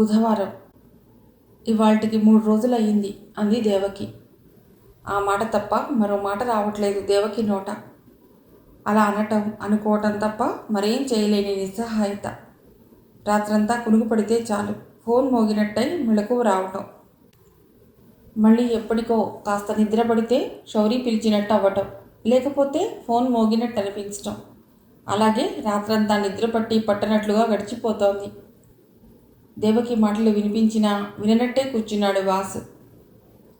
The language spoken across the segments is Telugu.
బుధవారం. ఇవాల్టికి 3 రోజులయ్యింది అంది దేవకి. ఆ మాట తప్ప మరో మాట రావట్లేదు దేవకి నోట. అలా అనటం అనుకోవటం తప్ప మరేం చేయలేని నిస్సహాయత. రాత్రంతా కునుగు పడితే చాలు ఫోన్ మోగినట్టయి మెలకువ రావటం. మళ్ళీ ఎప్పటికో కాస్త నిద్రపడితే శౌరి పిలిచినట్టు అవ్వటం, లేకపోతే ఫోన్ మోగినట్టు అనిపించటం. అలాగే రాత్రంతా నిద్రపట్టి పట్టనట్లుగా గడిచిపోతోంది. దేవకి మాటలు వినిపించినా విననట్టే కూర్చున్నాడు వాసు.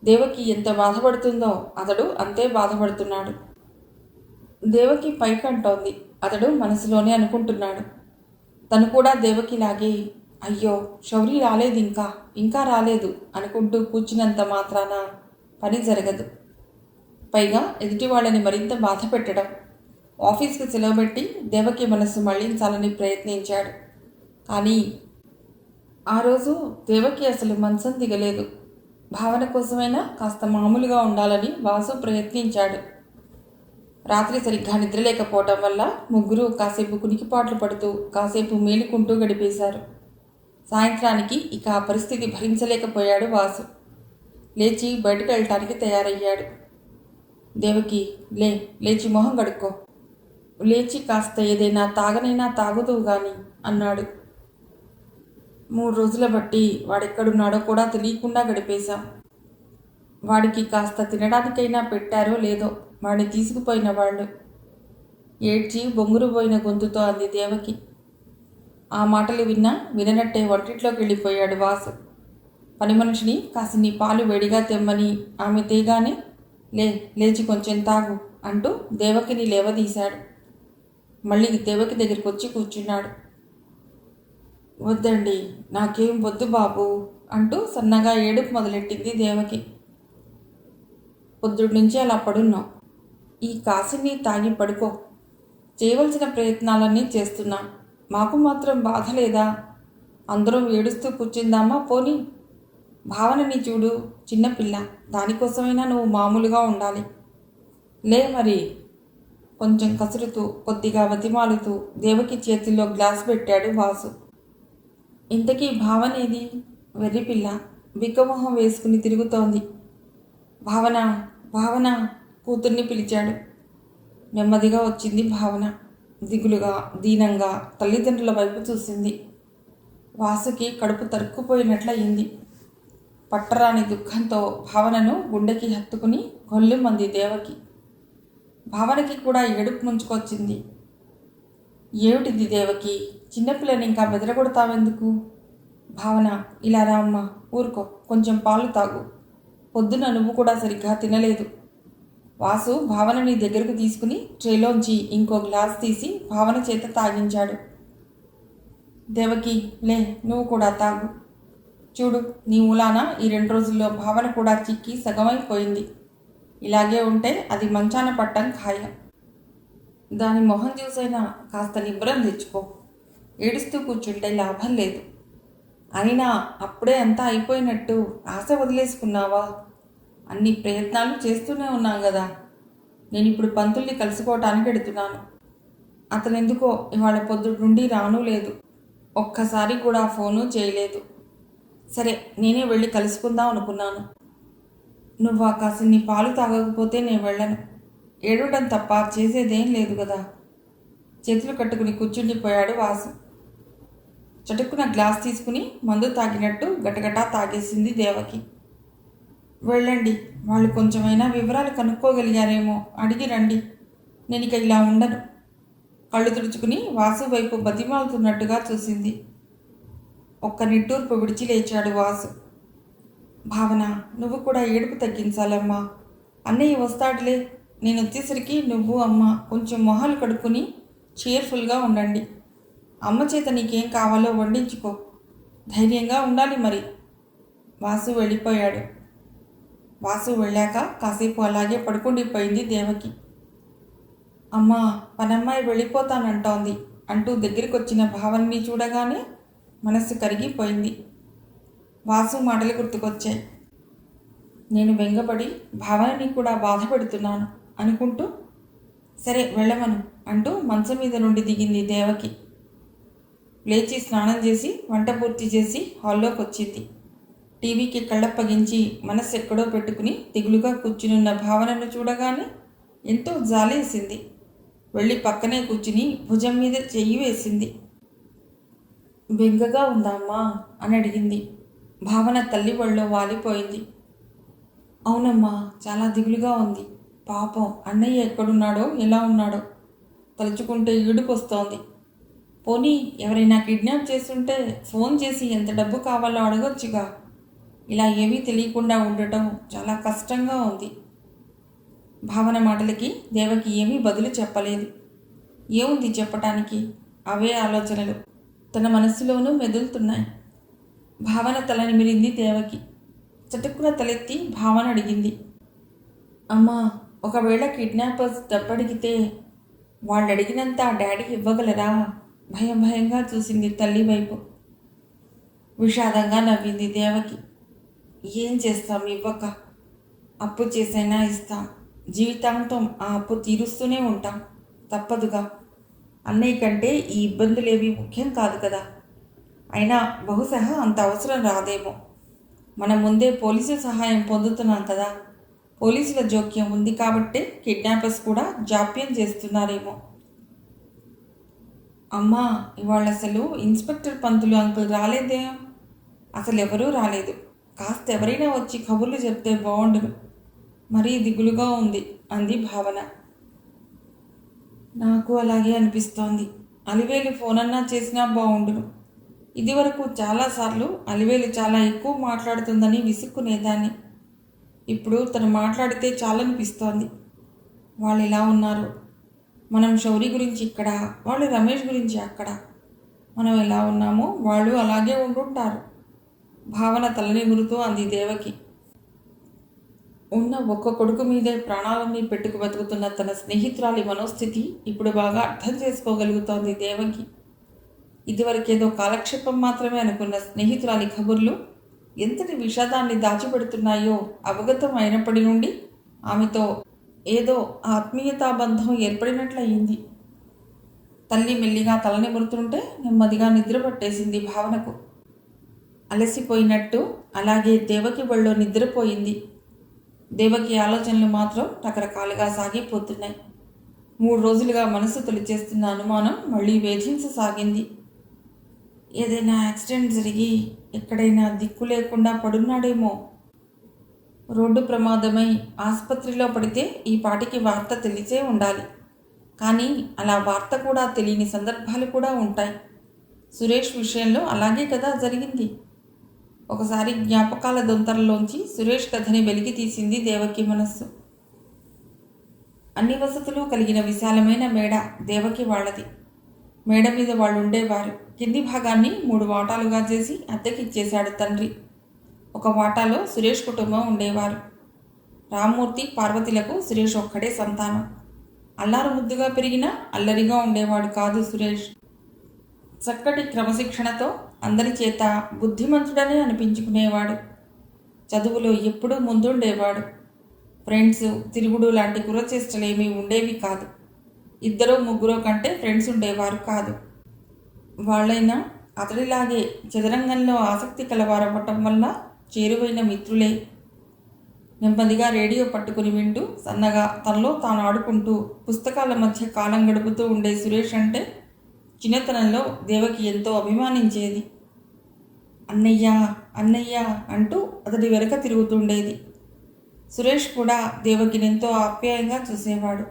దేవకి ఎంత బాధపడుతుందో అతడు అంతే బాధపడుతున్నాడు. దేవకి పైకంటోంది, అతడు మనసులోనే అనుకుంటున్నాడు. తను కూడా దేవకిలాగే అయ్యో శౌరి రాలేదు ఇంకా రాలేదు అనుకుంటూ కూర్చున్నంత మాత్రాన పని జరగదు. పైగా ఎదుటి వాళ్ళని మరింత బాధ పెట్టడం. ఆఫీస్కి సెలవు పెట్టి దేవకి మనసు మళ్లించాలని ప్రయత్నించాడు. కానీ ఆ రోజు దేవకి అసలు మంచం దిగలేదు. భావన కోసమైనా కాస్త మామూలుగా ఉండాలని వాసు ప్రయత్నించాడు. రాత్రి సరిగ్గా నిద్రలేకపోవటం వల్ల ముగ్గురు కాసేపు కునికిపాట్లు పడుతూ కాసేపు మేలుకుంటూ గడిపేశారు. సాయంత్రానికి ఇక ఆ పరిస్థితి భరించలేకపోయాడు వాసు. లేచి బయటకు వెళ్ళటానికి తయారయ్యాడు. దేవకి లేచి మొహం కడుక్కో, లేచి కాస్త ఏదైనా తాగనైనా తాగుదువు గాని అన్నాడు. 3 రోజుల బట్టి వాడెక్కడున్నాడో కూడా తెలియకుండా గడిపేశాం. వాడికి కాస్త తినడానికైనా పెట్టారో లేదో వాడిని తీసుకుపోయిన వాళ్ళు ఏడ్చి బొంగురుపోయిన గొంతుతో అంది దేవకి. ఆ మాటలు విన్నా విననట్టే వంటింట్లోకి వెళ్ళిపోయాడు వాసు. పని మనిషిని కాసిని పాలు వేడిగా తెమ్మని ఆమె తేగానే లేచి కొంచెం తాగు అంటూ దేవకిని లేవదీశాడు. మళ్ళీ దేవకి దగ్గరికి వచ్చి కూర్చున్నాడు. వద్దండి, నాకేం వద్దు బాబు అంటూ సన్నగా ఏడుపు మొదలెట్టింది దేవకి. పొద్దుటి నుంచి అలా పడున్నాం, ఈ కాసిని తాగి పడుకో. చేయవలసిన ప్రయత్నాలన్నీ చేస్తున్నా, మాకు మాత్రం బాధ లేదా? అందరం ఏడుస్తూ కూర్చుందామా పోనీ? భావనని చూడు, చిన్నపిల్ల, దానికోసమైనా నువ్వు మామూలుగా ఉండాలి. మరి కొంచెం కసురుతూ కొద్దిగా బతిమాలుతూ దేవకి చేతిలో గ్లాస్ పెట్టాడు వాసు. ఇంతకీ భావనేది? వెర్రిపిల్ల బిక్కమొహం వేసుకుని తిరుగుతోంది. భావన కూతుర్ని పిలిచాడు. నెమ్మదిగా వచ్చింది భావన. దిగులుగా దీనంగా తల్లిదండ్రుల వైపు చూసింది. వాసుకి కడుపు తరుక్కుపోయినట్లయింది. పట్టరాని దుఃఖంతో భావనను గుండెకి హత్తుకుని గొల్లుమంది దేవకి. భావనకి కూడా ఏడుపు ముంచుకొచ్చింది. ఏమిటిది దేవకి, చిన్నపిల్లని ఇంకా బెదరగొడతావెందుకు? భావన, ఇలా రా అమ్మా, ఊరుకో, కొంచెం పాలు తాగు. పొద్దున నువ్వు కూడా సరిగ్గా తినలేదు. వాసు భావనని దగ్గరకు తీసుకుని ట్రేలోంచి ఇంకో గ్లాస్ తీసి భావన చేత తాగించాడు. దేవకి, నువ్వు కూడా తాగు. చూడు, నీ మూలాన ఈ 2 రోజుల్లో భావన కూడా చిక్కి సగమైపోయింది. ఇలాగే ఉంటే అది మంచాన పట్టం ఖాయం. దాని మొహం చూసైనా కాస్త నిబ్బరం తెచ్చుకో. ఏడుస్తూ కూర్చుంటే లాభం లేదు. అయినా అప్పుడే అంతా అయిపోయినట్టు ఆశ వదిలేసుకున్నావా? అన్ని ప్రయత్నాలు చేస్తూనే ఉన్నాం కదా. నేను ఇప్పుడు పంతుల్ని కలుసుకోవటానికి ఎడుతున్నాను. అతనెందుకో ఇవాళ పొద్దుటి నుండి రానూ లేదు. ఒక్కసారి కూడా ఫోను చేయలేదు. సరే, నేనే వెళ్ళి కలుసుకుందాం అనుకున్నాను. నువ్వు ఆ కాసిని పాలు తాగకపోతే నేను వెళ్ళను. ఏడవడం తప్ప చేసేదేం లేదు కదా. చేతులు కట్టుకుని కూర్చుండిపోయాడు వాసు. చటుక్కున గ్లాస్ తీసుకుని మందు తాగినట్టు గటగటా తాగేసింది దేవకి. వెళ్ళండి, వాళ్ళు కొంచెమైనా వివరాలు కనుక్కోగలిగారేమో అడిగి రండి. నేను ఇక ఇలా ఉండను. కళ్ళు తుడుచుకుని వాసు వైపు బతిమాలుతున్నట్టుగా చూసింది. ఒక్క నిట్టూర్పు విడిచి లేచాడు వాసు. భావన, నువ్వు కూడా ఏడుపు తగ్గించాలమ్మా. అన్నయ్య వస్తాడులే. నేను వచ్చేసరికి నువ్వు అమ్మ కొంచెం మొహాలు కడుక్కుని cheerfulగా ఉండండి. అమ్మ చేత నీకేం కావాలో వండించుకో. ధైర్యంగా ఉండాలి మరి. వాసు వెళ్ళిపోయాడు. వాసు వెళ్ళాక కాసేపు అలాగే పడుకుండిపోయింది దేవకి. అమ్మా, పనమ్మాయి వెళ్ళిపోతానంటోంది అంటూ దగ్గరికి వచ్చిన భావనని చూడగానే మనస్సు కరిగిపోయింది. వాసు మాటలు గుర్తుకొచ్చాయి. నేను బెంగపడి భావనని కూడా బాధ పెడుతున్నాను అనుకుంటూ సరే వెళ్ళమను అంటూ మంచం మీద నుండి దిగింది దేవకి. లేచి స్నానం చేసి వంట పూర్తి చేసి హాల్లోకి వచ్చింది. టీవీకి కళ్ళప్పగించి మనస్సు ఎక్కడో పెట్టుకుని దిగులుగా కూర్చునున్న భావనను చూడగానే ఎంతో జాలేసింది. వెళ్ళి పక్కనే కూర్చుని భుజం మీద చెయ్యి వేసింది. బెంగగా ఉందా అమ్మా అని అడిగింది. భావన తల్లి ఒళ్ళో వాలిపోయింది. అవునమ్మా, చాలా దిగులుగా ఉంది. పాపం అన్నయ్య ఎక్కడున్నాడో ఎలా ఉన్నాడో తలుచుకుంటే ఏడుపొస్తోంది. పోనీ ఎవరైనా కిడ్నాప్ చేస్తుంటే ఫోన్ చేసి ఎంత డబ్బు కావాలో అడగొచ్చుగా. ఇలా ఏమీ తెలియకుండా ఉండటం చాలా కష్టంగా ఉంది. భావన మాటలకి దేవకి ఏమీ బదులు చెప్పలేదు. ఏముంది చెప్పటానికి? అవే ఆలోచనలు తన మనస్సులోనూ మెదులుతున్నాయి. భావన తల నిమిరింది దేవకి. చటుక్కున తలెత్తి భావన అడిగింది, అమ్మా, ఒకవేళ కిడ్నాపర్స్ డబ్బడిగితే వాళ్ళు అడిగినంత డాడీ ఇవ్వగలరా? భయం భయంగా చూసింది తల్లి వైపు. విషాదంగా నవ్వింది దేవకి. ఏం చేస్తాం ఇవ్వక? అప్పు చేసైనా ఇస్తాం. జీవితాంతం ఆ అప్పు తీరుస్తూనే ఉంటాం. తప్పదుగా. అన్నయ్య కంటే ఈ ఇబ్బందులేవి ముఖ్యం కాదు కదా. అయినా బహుశా అంత అవసరం రాదేమో. మనం ముందే పోలీసుల సహాయం పొందుతున్నాం కదా. పోలీసుల జోక్యం ఉంది కాబట్టే కిడ్నాపర్స్ కూడా జాప్యం చేస్తున్నారేమో. అమ్మా, ఇవాళ అసలు ఇన్స్పెక్టర్ పంతులు అంకుల్ రాలేదే? అసలు ఎవరూ రాలేదు. కాస్త ఎవరైనా వచ్చి కబుర్లు చెప్తే బాగుండును. మరీ దిగులుగా ఉంది అంది భావన. నాకు అలాగే అనిపిస్తోంది. అలివేలు ఫోన్ అన్నా చేసినా బాగుండును. ఇదివరకు చాలాసార్లు అలివేలు చాలా ఎక్కువ మాట్లాడుతుందని విసుక్కునేదాన్ని. ఇప్పుడు తను మాట్లాడితే చాలనిపిస్తోంది. వాళ్ళు ఎలా ఉన్నారు? మనం శౌరి గురించి ఇక్కడ, వాళ్ళు రమేష్ గురించి అక్కడ. మనం ఎలా ఉన్నామో వాళ్ళు అలాగే ఉంటుంటారు. భావన తలని మురుతూ అంది దేవకి. ఉన్న ఒక్క కొడుకు మీదే ప్రాణాలన్నీ పెట్టుకు బతుకుతున్న తన స్నేహితురాలి మనోస్థితి ఇప్పుడు బాగా అర్థం చేసుకోగలుగుతోంది దేవకి. ఇదివరకేదో కాలక్షేపం మాత్రమే అనుకున్న స్నేహితురాలి కబుర్లు ఎంతటి విషాదాన్ని దాచిపెడుతున్నాయో అవగతం అయినప్పటి నుండి ఆమెతో ఏదో ఆత్మీయతాబంధం ఏర్పడినట్లయింది. తల్లి మెల్లిగా తలనిమురుతుంటే నెమ్మదిగా నిద్ర పట్టేసింది భావనకు. అలసిపోయినట్టు అలాగే దేవకి ఒళ్ళో నిద్రపోయింది. దేవకి ఆలోచనలు మాత్రం రకరకాలుగా సాగిపోతున్నాయి. 3 రోజులుగా మనసు తొలిచేస్తున్న అనుమానం మళ్ళీ వేధించసాగింది. ఏదైనా యాక్సిడెంట్ జరిగి ఎక్కడైనా దిక్కు లేకుండా పడున్నాడేమో. రోడ్డు ప్రమాదమై ఆసుపత్రిలో పడితే ఈ పాటికి వార్త తెలిసే ఉండాలి. కానీ అలా వార్త కూడా తెలియని సందర్భాలు కూడా ఉంటాయి. సురేష్ విషయంలో అలాగే కదా జరిగింది. ఒకసారి జ్ఞాపకాల దొంతరలోంచి సురేష్ కథని వెలికి తీసింది దేవకి మనస్సు. అన్ని వసతులు కలిగిన విశాలమైన మేడ దేవకి వాళ్ళది. మేడ మీద వాళ్ళు ఉండేవారు. కింది భాగాన్ని 3 వాటాలుగా చేసి అద్దెకిచ్చేశాడు తండ్రి. ఒక వాటాలో సురేష్ కుటుంబం ఉండేవారు. రామ్మూర్తి, పార్వతిలకు సురేష్ ఒక్కడే సంతానం. అల్లారు ముద్దుగా పెరిగినా అల్లరిగా ఉండేవాడు కాదు సురేష్. చక్కటి క్రమశిక్షణతో అందరి చేత బుద్ధిమంతుడనే అనిపించుకునేవాడు. చదువులో ఎప్పుడూ ముందుండేవాడు. ఫ్రెండ్స్, తిరుగుడు లాంటి కురచేష్టలేమీ ఉండేవి కాదు. 2 3 కంటే ఫ్రెండ్స్ ఉండేవారు కాదు. వాళ్ళైనా అతడిలాగే చదరంగంలో ఆసక్తి కలవారవ్వటం వల్ల చేరువైన మిత్రులే. నెమ్మదిగా రేడియో పట్టుకుని వింటూ సన్నగా తనలో తాను ఆడుకుంటూ పుస్తకాల మధ్య కాలం గడుపుతూ ఉండే సురేష్ అంటే చిన్నతనంలో దేవకి ఎంతో అభిమానించేది. అన్నయ్య అన్నయ్య అంటూ అతడి వెనక తిరుగుతుండేది. సురేష్ కూడా దేవకిని ఎంతో ఆప్యాయంగా చూసేవాడు.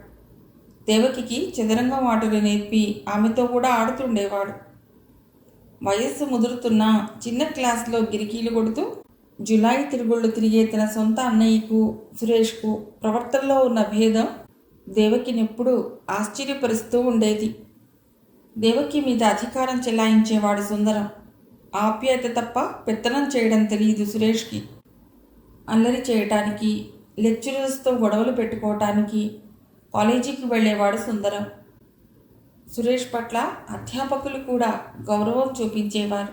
దేవకికి చదరంగం ఆటలు నేర్పి ఆమెతో కూడా ఆడుతుండేవాడు. వయస్సు ముదురుతున్న చిన్న క్లాస్లో గిరికీలు కొడుతూ జులాయి తిరుగుళ్ళు తిరిగే తన సొంత అన్నయ్యకు సురేష్కు ప్రవర్తనలో ఉన్న భేదం దేవకినెప్పుడూ ఆశ్చర్యపరుస్తూ ఉండేది. దేవకి మీద అధికారం చెలాయించేవాడు సుందరం. ఆప్యాయత తప్ప పెత్తనం చేయడం తెలియదు సురేష్కి. అల్లరి చేయటానికి, లెక్చరర్స్తో గొడవలు పెట్టుకోవటానికి కాలేజీకి వెళ్ళేవాడు సుందరం. సురేష్ పట్ల అధ్యాపకులు కూడా గౌరవం చూపించేవారు.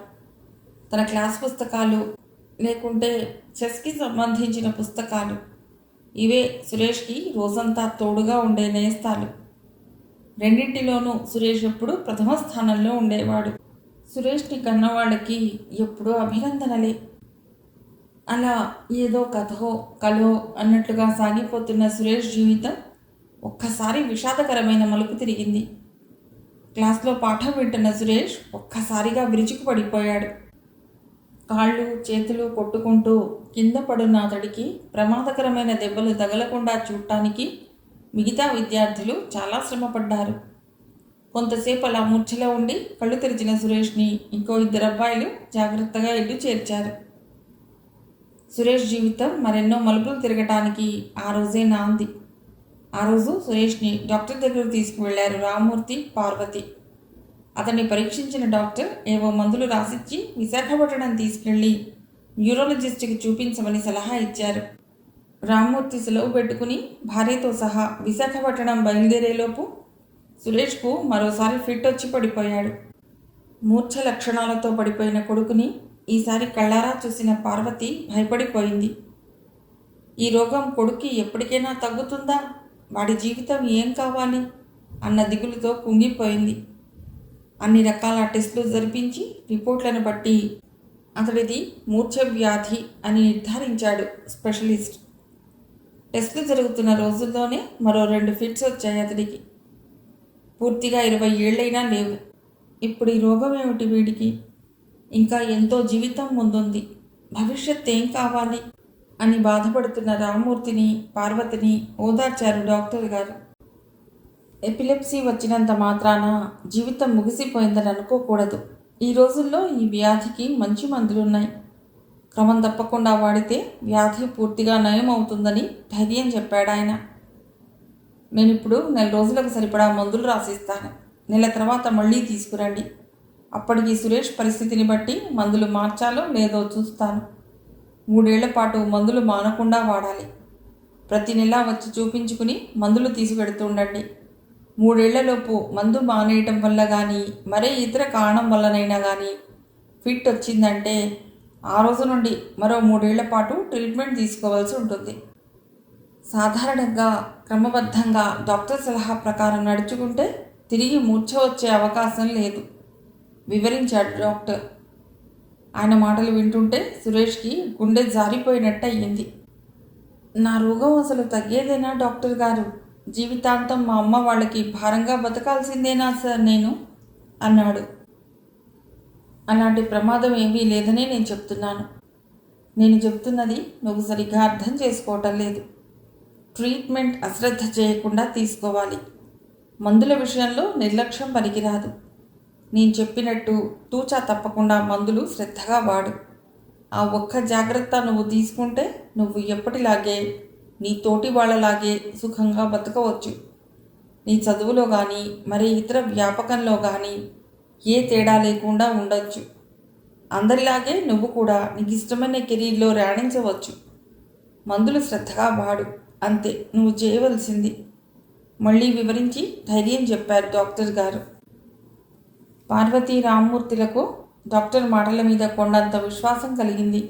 తన క్లాస్ పుస్తకాలు లేకుంటే చెస్కి సంబంధించిన పుస్తకాలు, ఇవే సురేష్కి రోజంతా తోడుగా ఉండే నేస్తాలు. రెండింటిలోనూ సురేష్ ఎప్పుడు ప్రథమ స్థానంలో ఉండేవాడు. సురేష్ని కన్నవాళ్ళకి ఎప్పుడూ అభినందనలే. అలా ఏదో కథో కలో అన్నట్లుగా సాగిపోతున్న సురేష్ జీవితం ఒక్కసారి విషాదకరమైన మలుపు తిరిగింది. క్లాస్లో పాఠం వింటున్న సురేష్ ఒక్కసారిగా విరుచుకు పడిపోయాడు. కాళ్ళు చేతులు కొట్టుకుంటూ కింద పడున్న అతడికి ప్రమాదకరమైన దెబ్బలు తగలకుండా చూడటానికి మిగతా విద్యార్థులు చాలా శ్రమపడ్డారు. కొంతసేపు అలా మూర్ఛలో ఉండి కళ్ళు తెరిచిన సురేష్ని ఇంకో ఇద్దరు అబ్బాయిలు జాగ్రత్తగా ఇల్లు చేర్చారు. సురేష్ జీవితం మరెన్నో మలుపులు తిరగటానికి ఆ రోజే నాంది. ఆ రోజు సురేష్ని డాక్టర్ దగ్గరకు తీసుకువెళ్లారు రామ్మూర్తి, పార్వతి. అతన్ని పరీక్షించిన డాక్టర్ ఏవో మందులు రాసిచ్చి విశాఖపట్నం తీసుకెళ్లి న్యూరాలజిస్ట్కి చూపించమని సలహా ఇచ్చారు. రామ్మూర్తి సెలవు పెట్టుకుని భార్యతో సహా విశాఖపట్నం బయలుదేరేలోపు సురేష్కు మరోసారి ఫిట్ వచ్చి పడిపోయాడు. మూర్ఛ లక్షణాలతో పడిపోయిన కొడుకుని ఈసారి కళ్ళారా చూసిన పార్వతి భయపడిపోయింది. ఈ రోగం కొడుక్కి ఎప్పటికైనా తగ్గుతుందా? వాడి జీవితం ఏం కావాలి అన్న దిగులుతో కుంగిపోయింది. అన్ని రకాల టెస్టులు జరిపించి రిపోర్ట్లను బట్టి అతడిది మూర్ఛ వ్యాధి అని నిర్ధారించాడు స్పెషలిస్ట్. టెస్టులు జరుగుతున్న రోజుల్లోనే మరో 2 ఫిట్స్ వచ్చాయి అతడికి. పూర్తిగా 20 ఏళ్ళైనా లేవు. ఇప్పుడు ఈ రోగం ఏమిటి వీడికి? ఇంకా ఎంతో జీవితం ముందుంది. భవిష్యత్ ఏం కావాలి అని బాధపడుతున్న రామ్మూర్తిని, పార్వతిని ఓదార్చారు డాక్టర్ గారు. ఎపిలెప్సీ వచ్చినంత మాత్రాన జీవితం ముగిసిపోయిందని అనుకోకూడదు. ఈ రోజుల్లో ఈ వ్యాధికి మంచి మందులున్నాయి. క్రమం తప్పకుండా వాడితే వ్యాధి పూర్తిగా నయం అవుతుందని ధైర్యం చెప్పాడు ఆయన. నేను ఇప్పుడు 4 రోజులకు సరిపడా మందులు రాసిస్తాను. నెల తర్వాత మళ్ళీ తీసుకురండి. అప్పటికి సురేష్ పరిస్థితిని బట్టి మందులు మార్చాలో లేదో చూస్తాను. 3 ఏళ్ల పాటు మందులు మానకుండా వాడాలి. ప్రతి నెల వచ్చి చూపించుకుని మందులు తీసుకెడుతుండండి. 3 ఏళ్లలోపు మందు మానేయటం వల్ల కానీ మరే ఇతర కారణం వల్లనైనా కానీ ఫిట్ వచ్చిందంటే ఆ రోజు నుండి మరో 3 ఏళ్ల పాటు ట్రీట్మెంట్ తీసుకోవాల్సి ఉంటుంది. సాధారణంగా క్రమబద్ధంగా డాక్టర్ సలహా ప్రకారం నడుచుకుంటే తిరిగి మూర్ఛ వచ్చే అవకాశం లేదు వివరించాడు డాక్టర్. ఆయన మాటలు వింటుంటే సురేష్కి గుండె జారిపోయినట్టు అయ్యింది. నా రోగం అసలు తగ్గేదేనా డాక్టర్ గారు? జీవితాంతం మా అమ్మ వాళ్ళకి భారంగా బతకాల్సిందేనా సార్ నేను అన్నాడు. అలాంటి ప్రమాదం ఏమీ లేదనే నేను చెప్తున్నాను. నేను చెప్తున్నది నువ్వు సరిగ్గా అర్థం చేసుకోవటం లేదు. ట్రీట్మెంట్ అశ్రద్ధ చేయకుండా తీసుకోవాలి. మందుల విషయంలో నిర్లక్ష్యం పనికిరాదు. నేను చెప్పినట్టు తూచా తప్పకుండా మందులు శ్రద్ధగా వాడు. ఆ ఒక్క జాగ్రత్త నువ్వు తీసుకుంటే నువ్వు ఎప్పటిలాగే నీ తోటి వాళ్ళలాగే సుఖంగా బతకవచ్చు. నీ చదువులో కానీ మరి ఇతర వ్యాపకంలో కానీ ఏ తేడా లేకుండా ఉండొచ్చు. అందరిలాగే నువ్వు కూడా నీకు ఇష్టమైన కెరీర్లో రాణించవచ్చు. మందులు శ్రద్ధగా వాడు, అంతే నువ్వు చేయవలసింది మళ్ళీ వివరించి ధైర్యం చెప్పారు డాక్టర్ గారు. పార్వతీ రామ్మూర్తులకు డాక్టర్ మాటల మీద కొండంత విశ్వాసం కలిగింది.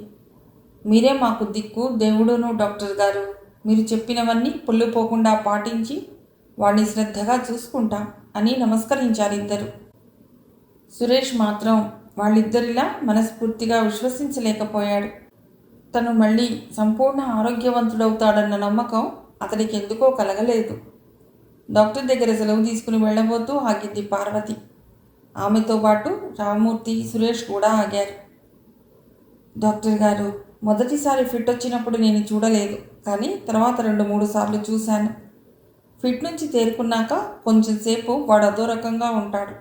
మీరే మాకు దిక్కు దేవుడును డాక్టర్ గారు. మీరు చెప్పినవన్నీ పొల్లుపోకుండా పాటించి వాడిని శ్రద్ధగా చూసుకుంటాం అని నమస్కరించారు ఇద్దరు. సురేష్ మాత్రం వాళ్ళిద్దరిలా మనస్ఫూర్తిగా విశ్వసించలేకపోయాడు. తను మళ్ళీ సంపూర్ణ ఆరోగ్యవంతుడవుతాడన్న నమ్మకం అతడికి ఎందుకో కలగలేదు. డాక్టర్ దగ్గర సెలవు తీసుకుని వెళ్ళబోతూ ఆగింది పార్వతి. ఆమెతో పాటు రామ్మూర్తి, సురేష్ కూడా ఆగారు. డాక్టర్ గారు, మొదటిసారి ఫిట్ వచ్చినప్పుడు నేను చూడలేదు, కానీ తర్వాత 2-3 సార్లు చూశాను. ఫిట్ నుంచి తేరుకున్నాక కొంచెం సేపు వాడు అదో రకంగా ఉంటాడు.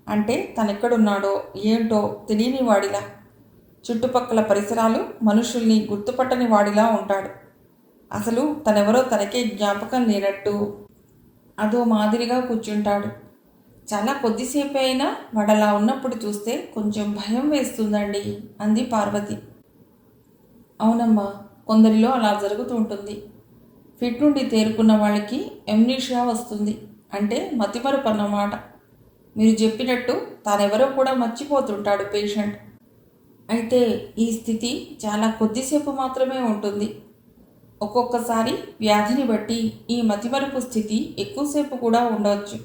అంటే తనెక్కడున్నాడో ఏంటో తెలియని వాడిలా, చుట్టుపక్కల పరిసరాలు మనుషుల్ని గుర్తుపట్టని వాడిలా ఉంటాడు. అసలు తనెవరో తనకే జ్ఞాపకం లేనట్టు అదో మాదిరిగా కూర్చుంటాడు. చాలా కొద్దిసేపు అయినా వాడలా ఉన్నప్పుడు చూస్తే కొంచెం భయం వేస్తుందండి అంది పార్వతి. అవునమ్మా, కొందరిలో అలా జరుగుతూ ఉంటుంది. ఫిట్ నుండి తేరుకున్న వాళ్ళకి ఎమ్నీషియా వస్తుంది, అంటే మతిమరుపు అన్నమాట. మీరు చెప్పినట్టు తానెవరో కూడా మర్చిపోతుంటాడు పేషెంట్. అయితే ఈ స్థితి చాలా కొద్దిసేపు మాత్రమే ఉంటుంది. ఒక్కొక్కసారి వ్యాధిని బట్టి ఈ మతిమరుపు స్థితి ఎక్కువసేపు కూడా ఉండవచ్చు.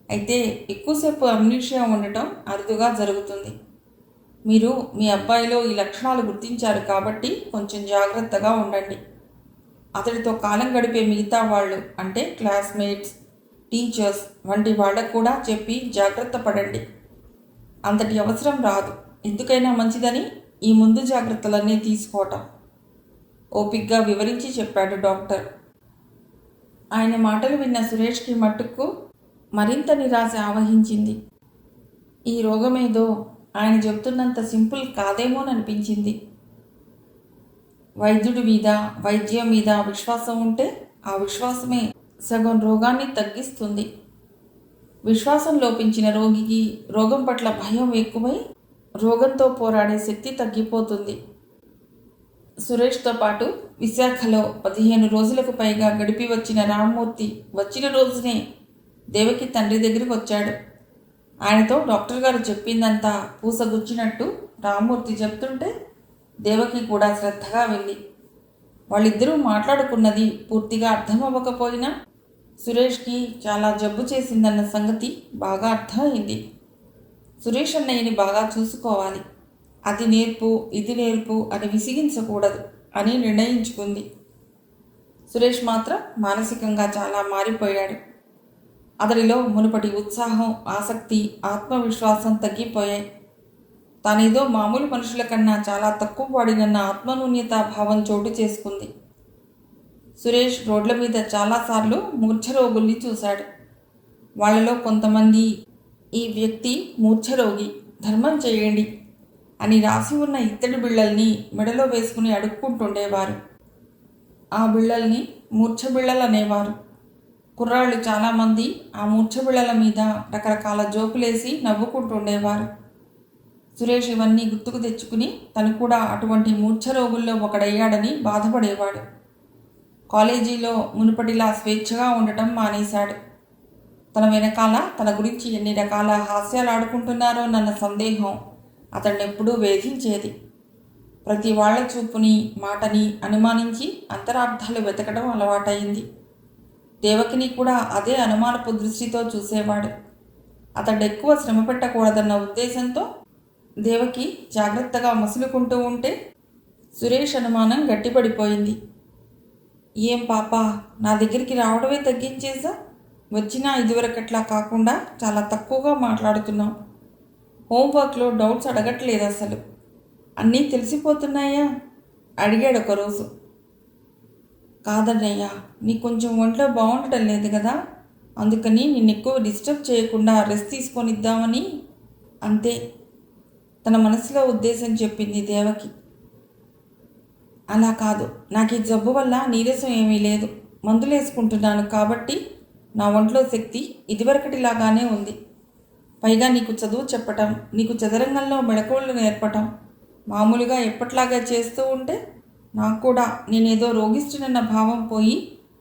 అయితే ఎక్కువసేపు అమ్నీషియా ఉండటం అరుదుగా జరుగుతుంది. మీరు మీ అబ్బాయిలో ఈ లక్షణాలు గుర్తించారు కాబట్టి కొంచెం జాగ్రత్తగా ఉండండి. అతడితో కాలం గడిపే మిగతా వాళ్ళు అంటే క్లాస్మేట్స్, టీచర్స్ వంటి వాళ్ళకు కూడా చెప్పి జాగ్రత్త పడండి. అంతటి అవసరం రాదు. ఎందుకైనా మంచిదని ఈ ముందు జాగ్రత్తలన్నీ తీసుకోవటం ఓపిగ్గా వివరించి చెప్పాడు డాక్టర్. ఆయన మాటలు విన్న సురేష్కి మట్టుకు మరింత నిరాశ ఆవహించింది. ఈ రోగమేదో ఆయన చెబుతున్నంత సింపుల్ కాదేమోననిపించింది. వైద్యుడి మీద, వైద్యం మీద విశ్వాసం ఉంటే ఆ విశ్వాసమే సగం రోగాన్ని తగ్గిస్తుంది. విశ్వాసం లోపించిన రోగికి రోగం పట్ల భయం ఎక్కువై రోగంతో పోరాడే శక్తి తగ్గిపోతుంది. సురేష్తో పాటు విశాఖలో 15 రోజులకు పైగా గడిపి వచ్చిన రామ్మూర్తి వచ్చిన రోజునే దేవకి తండ్రి దగ్గరికి వచ్చాడు. ఆయనతో డాక్టర్ గారు చెప్పిందంతా పూసగుచ్చినట్టు రామ్మూర్తి చెప్తుంటే దేవకి కూడా శ్రద్ధగా వెళ్ళి వాళ్ళిద్దరూ మాట్లాడుకున్నది పూర్తిగా అర్థం అవ్వకపోయినా సురేష్కి చాలా జబ్బు చేసిందన్న సంగతి బాగా అర్థమైంది. సురేష్ అన్నయ్యని బాగా చూసుకోవాలి, అది నేర్పు ఇది నేర్పు అని విసిగించకూడదు అని నిర్ణయించుకుంది. సురేష్ మాత్రం మానసికంగా చాలా మారిపోయాడు. అతడిలో మునుపటి ఉత్సాహం, ఆసక్తి, ఆత్మవిశ్వాసం తగ్గిపోయాయి. తానేదో మామూలు మనుషుల కన్నా చాలా తక్కువ వాడినన్న ఆత్మన్యూన్యతా భావం చోటు చేసుకుంది. సురేష్ రోడ్ల మీద చాలాసార్లు మూర్ఛరోగుల్ని చూశాడు. వాళ్ళలో కొంతమంది ఈ వ్యక్తి మూర్ఛరోగి, ధర్మం చేయండి అని రాసి ఉన్న ఇత్తడి బిళ్ళల్ని మెడలో వేసుకుని అడుక్కుంటుండేవారు. ఆ బిళ్ళల్ని మూర్ఛ బిళ్ళలు అనేవారు. కుర్రాళ్ళు చాలామంది ఆ మూర్ఛ బిళ్ళల మీద రకరకాల జోకులేసి నవ్వుకుంటుండేవారు. సురేష్ ఇవన్నీ గుర్తుకు తెచ్చుకుని తను కూడా అటువంటి మూర్ఛ రోగుల్లో ఒకడయ్యాడని బాధపడేవాడు. కాలేజీలో మునుపటిలా స్వేచ్ఛగా ఉండటం మానేశాడు. తన వెనకాల తన గురించి ఎన్ని రకాల హాస్యాలు ఆడుకుంటున్నారో నన్న సందేహం అతన్ని ఎప్పుడూ వేధించేది. ప్రతి వాళ్ల చూపుని, మాటని అనుమానించి అంతరార్థాలు వెతకడం అలవాటైంది. దేవకిని కూడా అదే అనుమానపు దృష్టితో చూసేవాడు. అతడు ఎక్కువ శ్రమ పెట్టకూడదన్న ఉద్దేశంతో దేవకి జాగ్రత్తగా మసులుకుంటూ ఉంటే సురేష్ అనుమానం గట్టిపడిపోయింది. ఏం పాపా, నా దగ్గరికి రావడమే తగ్గించేసా? వచ్చినా ఇదివరకట్లా కాకుండా చాలా తక్కువగా మాట్లాడుతున్నావు. హోంవర్క్లో డౌట్స్ అడగట్లేదు అసలు. అన్నీ తెలిసిపోతున్నాయా అడిగాడు ఒకరోజు. కాదన్నయ్యా, నీకు కొంచెం ఒంట్లో బాగుండటం లేదు కదా, అందుకని నిన్ను ఎక్కువ డిస్టర్బ్ చేయకుండా రెస్ట్ తీసుకొనిద్దామని అంతే తన మనసులో ఉద్దేశం చెప్పింది దేవకి. అలా కాదు, నాకు ఈ జబ్బు వల్ల నీరసం ఏమీ లేదు, మందులు వేసుకుంటున్నాను కాబట్టి నా ఒంట్లో శక్తి ఇదివరకటిలాగానే ఉంది. పైగా నీకు చదువు చెప్పటం, నీకు చదరంగంలో మెళకువలు నేర్పటం మామూలుగా ఎప్పట్లాగా చేస్తూ ఉంటే నాకు కూడా నేనేదో రోగిస్తున్న భావం పోయి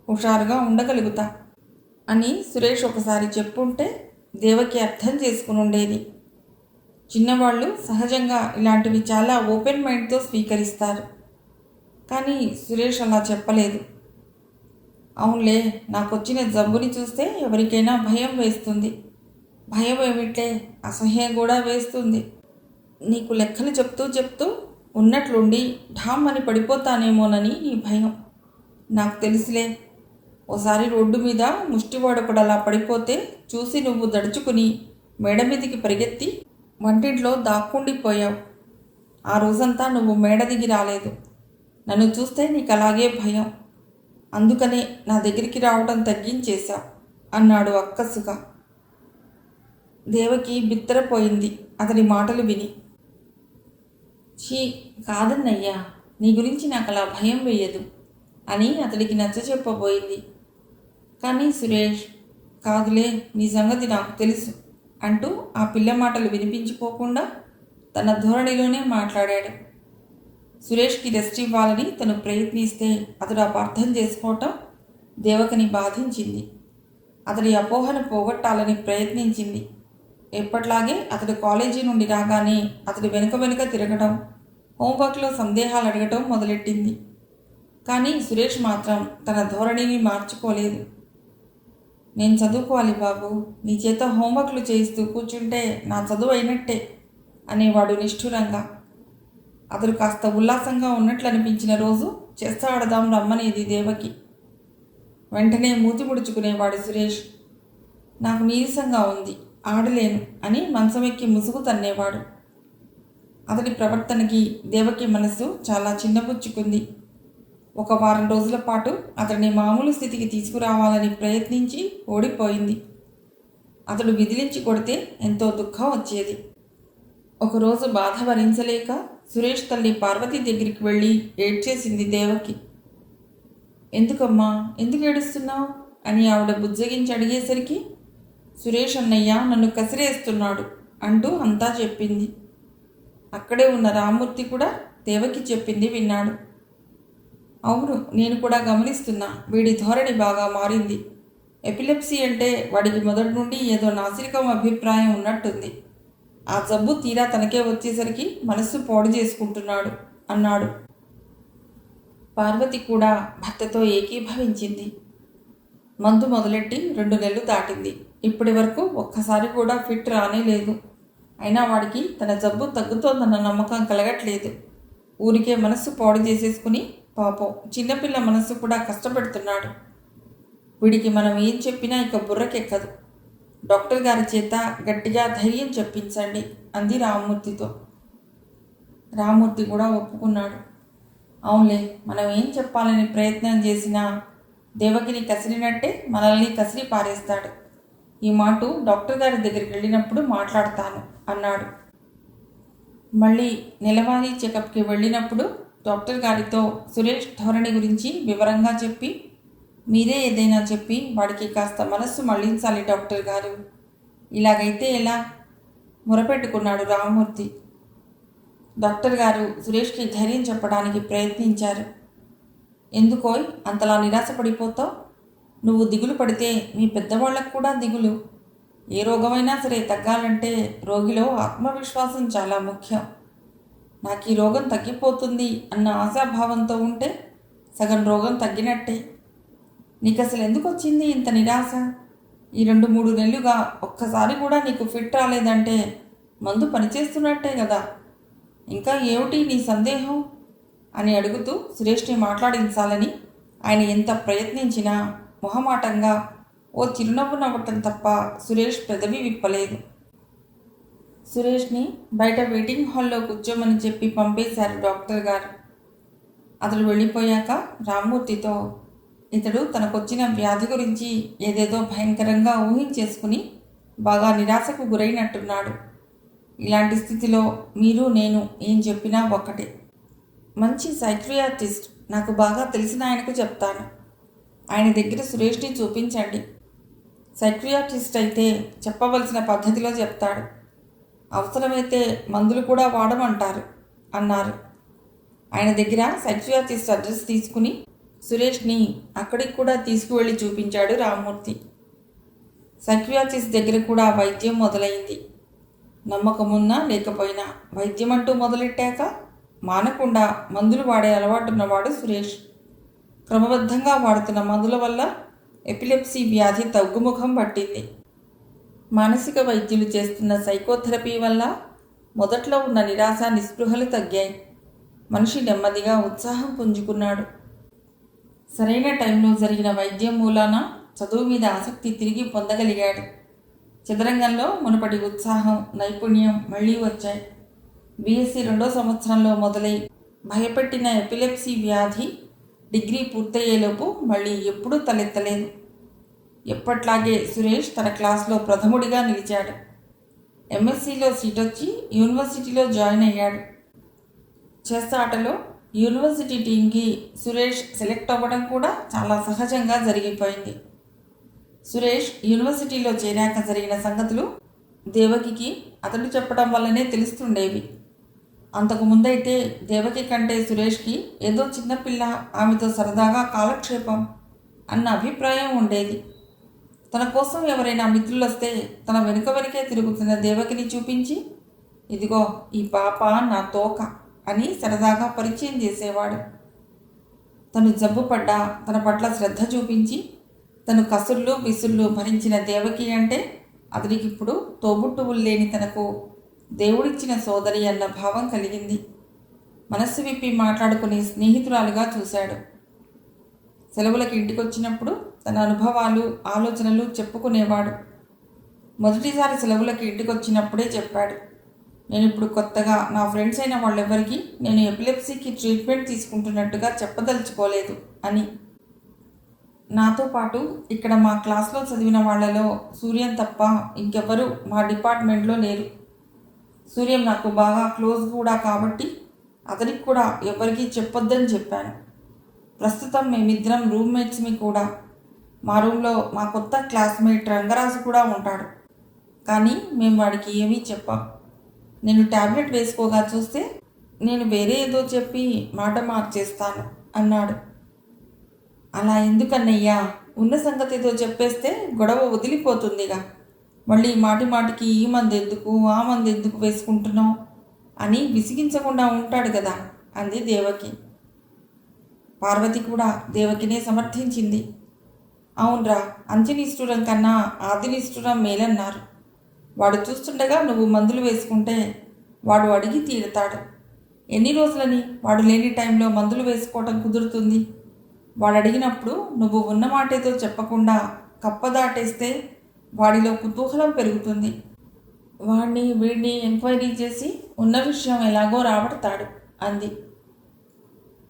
హుషారుగా ఉండగలుగుతా అని సురేష్ ఒకసారి చెప్పుంటే దేవకి అర్థం చేసుకుని ఉండేది. చిన్నవాళ్ళు సహజంగా ఇలాంటివి చాలా ఓపెన్ మైండ్తో స్వీకరిస్తారు. కానీ సురేష్ అలా చెప్పలేదు. అవునులే, నాకు వచ్చిన జబ్బుని చూస్తే ఎవరికైనా భయం వేస్తుంది. భయం ఏమిట్లే, అసహ్యం కూడా వేస్తుంది. నీకు లెక్కలు చెప్తూ ఉన్నట్లుండి ఢామ్ అని పడిపోతానేమోనని నీ భయం. నాకు తెలుసులే. ఓసారి రోడ్డు మీద ముష్టివాడొకడు అలా పడిపోతే చూసి నువ్వు దడుచుకుని మేడ మీదికి పరిగెత్తి వంటింట్లో దాక్కుండిపోయావు. ఆ రోజంతా నువ్వు మేడ దిగి రాలేదు. నన్ను చూస్తే నీకు అలాగే భయం. అందుకనే నా దగ్గరికి రావడం తగ్గించేశావు అన్నాడు అక్కసుగా. దేవకి బిత్తరపోయింది అతని మాటలు విని. ఛీ, కాదన్నయ్యా, నీ గురించి నాకు అలా భయం వేయదు అని అతడికి నచ్చ చెప్పబోయింది. కానీ సురేష్, కాదులే, నీ సంగతి నాకు తెలుసు అంటూ ఆ పిల్ల మాటలు వినిపించుకోకుండా తన ధోరణిలోనే మాట్లాడాడు. సురేష్కి రెస్ట్ ఇవ్వాలని తను ప్రయత్నిస్తే అతడు అపార్థం చేసుకోవటం దేవకిని బాధించింది. అతడి అపోహను పోగొట్టాలని ప్రయత్నించింది. ఎప్పట్లాగే అతడు కాలేజీ నుండి రాగానే అతడు వెనుక తిరగడం, హోంవర్క్లో సందేహాలు అడగటం మొదలెట్టింది. కానీ సురేష్ మాత్రం తన ధోరణిని మార్చుకోలేదు. నేను చదువుకోవాలి బాబు, నీ చేత హోంవర్క్లు చేయిస్తూ కూర్చుంటే నా చదువు అయినట్టే అనేవాడు నిష్ఠురంగా. అతడు కాస్త ఉల్లాసంగా ఉన్నట్లు అనిపించిన రోజు చెస్ ఆడదాం రమ్మనేది దేవకి. వెంటనే మూతి ముడుచుకునేవాడు సురేష్. నాకు నీరసంగా ఉంది, ఆడలేను అని మంచమెక్కి ముసుగు తన్నేవాడు. అతడి ప్రవర్తనకి దేవకి మనసు చాలా చిన్నపుచ్చుకుంది. ఒక వారం రోజుల పాటు అతడిని మామూలు స్థితికి తీసుకురావాలని ప్రయత్నించి ఓడిపోయింది. అతడు విదిలించి కొడితే ఎంతో దుఃఖం వచ్చేది. ఒకరోజు బాధ భరించలేక సురేష్ తల్లి పార్వతి దగ్గరికి వెళ్ళి ఏడ్చేసింది దేవకి. ఎందుకమ్మా, ఎందుకు ఏడుస్తున్నావు అని ఆవిడ బుజ్జగించి అడిగేసరికి సురేష్ అన్నయ్య నన్ను కసిరేస్తున్నాడు అంటూ అంతా చెప్పింది. అక్కడే ఉన్న రామ్మూర్తి కూడా దేవకి చెప్పింది విన్నాడు. అవును, నేను కూడా గమనిస్తున్నా, వీడి ధోరణి బాగా మారింది. ఎపిలెప్సీ అంటే వాడికి మొదటి నుండి ఏదో నాసిరకం అభిప్రాయం ఉన్నట్టుంది. ఆ జబ్బు తీరా తనకే వచ్చేసరికి మనస్సు పాడు చేసుకుంటున్నాడు అన్నాడు. పార్వతి కూడా భర్తతో ఏకీభవించింది. మందు మొదలెట్టి 2 నెలలు దాటింది. ఇప్పటి వరకు ఒక్కసారి కూడా ఫిట్ రానే లేదు. అయినా వాడికి తన జబ్బు తగ్గుతోందన్న నమ్మకం కలగట్లేదు. ఊరికే మనస్సు పాడు చేసేసుకుని పాపం చిన్నపిల్ల మనస్సు కూడా కష్టపెడుతున్నాడు. వీడికి మనం ఏం చెప్పినా ఇక బుర్రకెక్కదు. డాక్టర్ గారి చేత గట్టిగా ధైర్యం చెప్పించండి అంది రామ్మూర్తితో. రామ్మూర్తి కూడా ఒప్పుకున్నాడు. అవునులే, మనం ఏం చెప్పాలని ప్రయత్నం చేసినా దేవకిని కసిరినట్టే మనల్ని కసిరి పారేస్తాడు. ఈ మాట డాక్టర్ గారి దగ్గరికి వెళ్ళినప్పుడు మాట్లాడతాను అన్నాడు. మళ్ళీ నెలవారీ చెకప్కి వెళ్ళినప్పుడు డాక్టర్ గారితో సురేష్ ధోరణి గురించి వివరంగా చెప్పి, మీరే ఏదైనా చెప్పి వాడికి కాస్త మనస్సు మళ్లించాలి డాక్టర్ గారు, ఇలాగైతే ఎలా మొరపెట్టుకున్నాడు రామ్మూర్తి. డాక్టర్ గారు సురేష్కి ధైర్యం చెప్పడానికి ప్రయత్నించారు. ఎందుకోయ్ అంతలా నిరాశపడిపోతావు? నువ్వు దిగులు పడితే మీ పెద్దవాళ్ళకు కూడా దిగులు. ఏ రోగమైనా సరే తగ్గాలంటే రోగిలో ఆత్మవిశ్వాసం చాలా ముఖ్యం. నాకు ఈ రోగం తగ్గిపోతుంది అన్న ఆశాభావంతో ఉంటే సగం రోగం తగ్గినట్టే. నీకు అసలు ఎందుకు వచ్చింది ఇంత నిరాశ? ఈ 2-3 నెలలుగా ఒక్కసారి కూడా నీకు ఫిట్ రాలేదంటే మందు పనిచేస్తున్నట్టే కదా. ఇంకా ఏమిటి నీ సందేహం అని అడుగుతూ సురేష్ని మాట్లాడించాలని ఆయన ఎంత ప్రయత్నించినా మొహమాటంగా ఓ చిరునవ్వు నవ్వటం తప్ప సురేష్ పెదవి విప్పలేదు. సురేష్ని బయట వెయిటింగ్ హాల్లో కూర్చోమని చెప్పి పంపేశారు డాక్టర్ గారు. అతడు వెళ్ళిపోయాక రామ్మూర్తితో, ఇతడు తనకొచ్చిన వ్యాధి గురించి ఏదేదో భయంకరంగా ఊహించేసుకుని బాగా నిరాశకు గురైనట్టున్నాడు. ఇలాంటి స్థితిలో మీరు నేను ఏం చెప్పినా ఒక్కటే. మంచి సైక్రియాటిస్ట్ నాకు బాగా తెలిసిన ఆయనకు చెప్తాను. ఆయన దగ్గర సురేష్ని చూపించండి. సైక్రియాటిస్ట్ అయితే చెప్పవలసిన పద్ధతిలో చెప్తాడు. అవసరమైతే మందులు కూడా వాడమంటారు అన్నారు. ఆయన దగ్గర సైక్రియాటిస్ట్ అడ్రస్ తీసుకుని సురేష్ని అక్కడికి కూడా తీసుకువెళ్ళి చూపించాడు రామ్మూర్తి. సైక్రియాటిస్ట్ దగ్గర కూడా వైద్యం మొదలైంది. నమ్మకమున్నా లేకపోయినా వైద్యం అంటూ మొదలెట్టాక మానకుండా మందులు వాడే అలవాటున్నవాడు సురేష్. క్రమబద్ధంగా వాడుతున్న మందుల వల్ల ఎపిలెప్సీ వ్యాధి తగ్గుముఖం పట్టింది. మానసిక వైద్యులు చేస్తున్న సైకోథెరపీ వల్ల మొదట్లో ఉన్న నిరాశ నిస్పృహలు తగ్గాయి. మనిషి నెమ్మదిగా ఉత్సాహం పుంజుకున్నాడు. సరైన టైంలో జరిగిన వైద్యం మూలాన చదువు మీద ఆసక్తి తిరిగి పొందగలిగాడు. చదరంగంలో మునుపటి ఉత్సాహం, నైపుణ్యం మళ్ళీ వచ్చాయి. బీఎస్సీ 2వ సంవత్సరంలో మొదలై భయపెట్టిన ఎపిలెప్సీ వ్యాధి డిగ్రీ పూర్తయ్యేలోపు మళ్ళీ ఎప్పుడూ తలెత్తలేదు. ఎప్పట్లాగే సురేష్ తన క్లాస్లో ప్రథముడిగా నిలిచాడు. ఎంఎస్సీలో సీట్ వచ్చి యూనివర్సిటీలో జాయిన్ అయ్యాడు. చెస్ ఆటలో యూనివర్సిటీ టీంకి సురేష్ సెలెక్ట్ అవ్వడం కూడా చాలా సహజంగా జరిగిపోయింది. సురేష్ యూనివర్సిటీలో చేరాక జరిగిన సంగతులు దేవకికి అతడు చెప్పడం వల్లనే తెలుస్తుండేవి. అంతకుముందైతే దేవకి కంటే సురేష్కి ఏదో చిన్నపిల్ల, ఆమెతో సరదాగా కాలక్షేపం అన్న అభిప్రాయం ఉండేది. తన కోసం ఎవరైనా మిత్రులు వస్తే తన వెనుకే తిరుగుతున్న దేవకిని చూపించి, ఇదిగో ఈ పాప నా తోక అని సరదాగా పరిచయం చేసేవాడు. తను జబ్బు పడ్డా తన పట్ల శ్రద్ధ చూపించి తను కసుళ్ళు విసుళ్ళు భరించిన దేవకి అంటే అతనికి ఇప్పుడు తోబుట్టువులు లేని తనకు దేవుడిచ్చిన సోదరి అన్న భావం కలిగింది. మనస్సు విప్పి మాట్లాడుకుని స్నేహితురాలుగా చూశాడు. సెలవులకు ఇంటికొచ్చినప్పుడు తన అనుభవాలు ఆలోచనలు చెప్పుకునేవాడు. మొదటిసారి సెలవులకు ఇంటికొచ్చినప్పుడే చెప్పాడు, నేను ఇప్పుడు కొత్తగా నా ఫ్రెండ్స్ అయిన వాళ్ళెవ్వరికీ నేను ఎపిలెప్సీకి ట్రీట్మెంట్ తీసుకుంటున్నట్టుగా చెప్పదలుచుకోలేదు అని. నాతో పాటు ఇక్కడ మా క్లాస్లో చదివిన వాళ్లలో సూర్యం తప్ప ఇంకెవ్వరూ మా డిపార్ట్మెంట్లో లేరు. సూర్యం నాకు బాగా క్లోజ్ కూడా కాబట్టి అతనికి కూడా ఎవరికీ చెప్పొద్దని చెప్పాను. ప్రస్తుతం మేమిద్దరం రూమ్మేట్స్మి కూడా. మా రూమ్లో మా కొత్త క్లాస్మేట్ రంగరాజు కూడా ఉంటాడు. కానీ మేము వాడికి ఏమీ చెప్పాం. నేను ట్యాబ్లెట్ వేసుకోగా చూస్తే నేను వేరే ఏదో చెప్పి మాట మార్చేస్తాను అన్నాడు. అలా ఎందుకన్నయ్యా? ఉన్న సంగతి ఏదో చెప్పేస్తే గొడవ వదిలిపోతుందిగా. మళ్ళీ మాటి మాటికి ఈ మంది ఎందుకు ఆ మంది ఎందుకు వేసుకుంటున్నావు అని విసిగించకుండా ఉంటాడు కదా అంది దేవకి. పార్వతి కూడా దేవకినే సమర్థించింది. అవునరా, అంత్యనిష్ఠురం కన్నా ఆదినిష్ఠురం మేలన్నారు. వాడు చూస్తుండగా నువ్వు మందులు వేసుకుంటే వాడు అడిగి తీరుతాడు. ఎన్ని రోజులని వాడు లేని టైంలో మందులు వేసుకోవటం కుదురుతుంది? వాడు అడిగినప్పుడు నువ్వు ఉన్నమాటేదో చెప్పకుండా కప్పదాటేస్తే వాడిలో కుతూహలం పెరుగుతుంది. వీడిని ఎంక్వైరీ చేసి ఉన్న విషయం ఎలాగో రాబడతాడు అంది.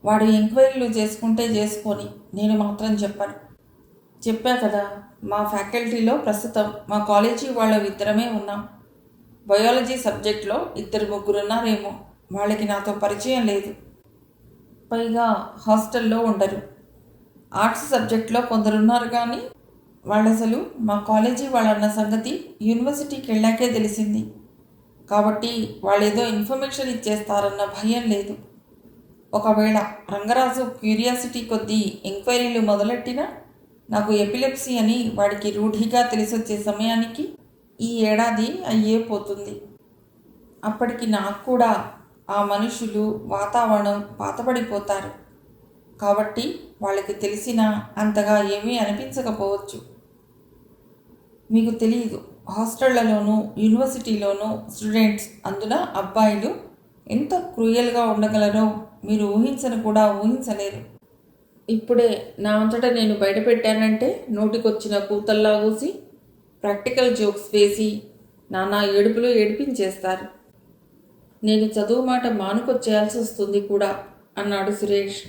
వాడు ఎంక్వైరీలు చేసుకుంటే చేసుకొని, నేను మాత్రం చెప్పను. చెప్పా కదా, మా ఫ్యాకల్టీలో ప్రస్తుతం మా కాలేజీ వాళ్ళ ఇద్దరమే ఉన్నాం. బయాలజీ సబ్జెక్ట్లో 2-3 ఉన్నారేమో. వాళ్ళకి నాతో పరిచయం లేదు. పైగా హాస్టల్లో ఉండరు. ఆర్ట్స్ సబ్జెక్ట్లో కొందరున్నారు, కానీ వాళ్ళు అసలు మా కాలేజీ వాళ్ళన్న సంగతి యూనివర్సిటీకి వెళ్ళాకే తెలిసింది. కాబట్టి వాళ్ళేదో ఇన్ఫర్మేషన్ ఇచ్చేస్తారన్న భయం లేదు. ఒకవేళ రంగరాజు క్యూరియాసిటీ కొద్దీ ఎంక్వైరీలు మొదలెట్టినా నాకు ఎపిలెప్సీ అని వాడికి రూఢిగా తెలిసొచ్చే సమయానికి ఈ ఏడాది అయ్యే పోతుంది. అప్పటికి నాకు కూడా ఆ మనుషులు వాతావరణం పాతపడిపోతారు. కాబట్టి వాళ్ళకి తెలిసినా అంతగా ఏమీ అనిపించకపోవచ్చు. మీకు తెలియదు, హాస్టళ్లలోనూ యూనివర్సిటీలోనూ స్టూడెంట్స్, అందున అబ్బాయిలు ఎంత క్రూయల్గా ఉండగలరో మీరు ఊహించను కూడా ఊహించలేరు. ఇప్పుడే నా అంతటా నేను బయటపెట్టానంటే నోటికొచ్చిన కూతల్లా కూసి ప్రాక్టికల్ జోక్స్ వేసి నానా ఏడుపులు ఏడిపించేస్తారు. నేను చదువు మాట మానుకొచ్చేయాల్సి వస్తుంది కూడా అన్నాడు సురేష్.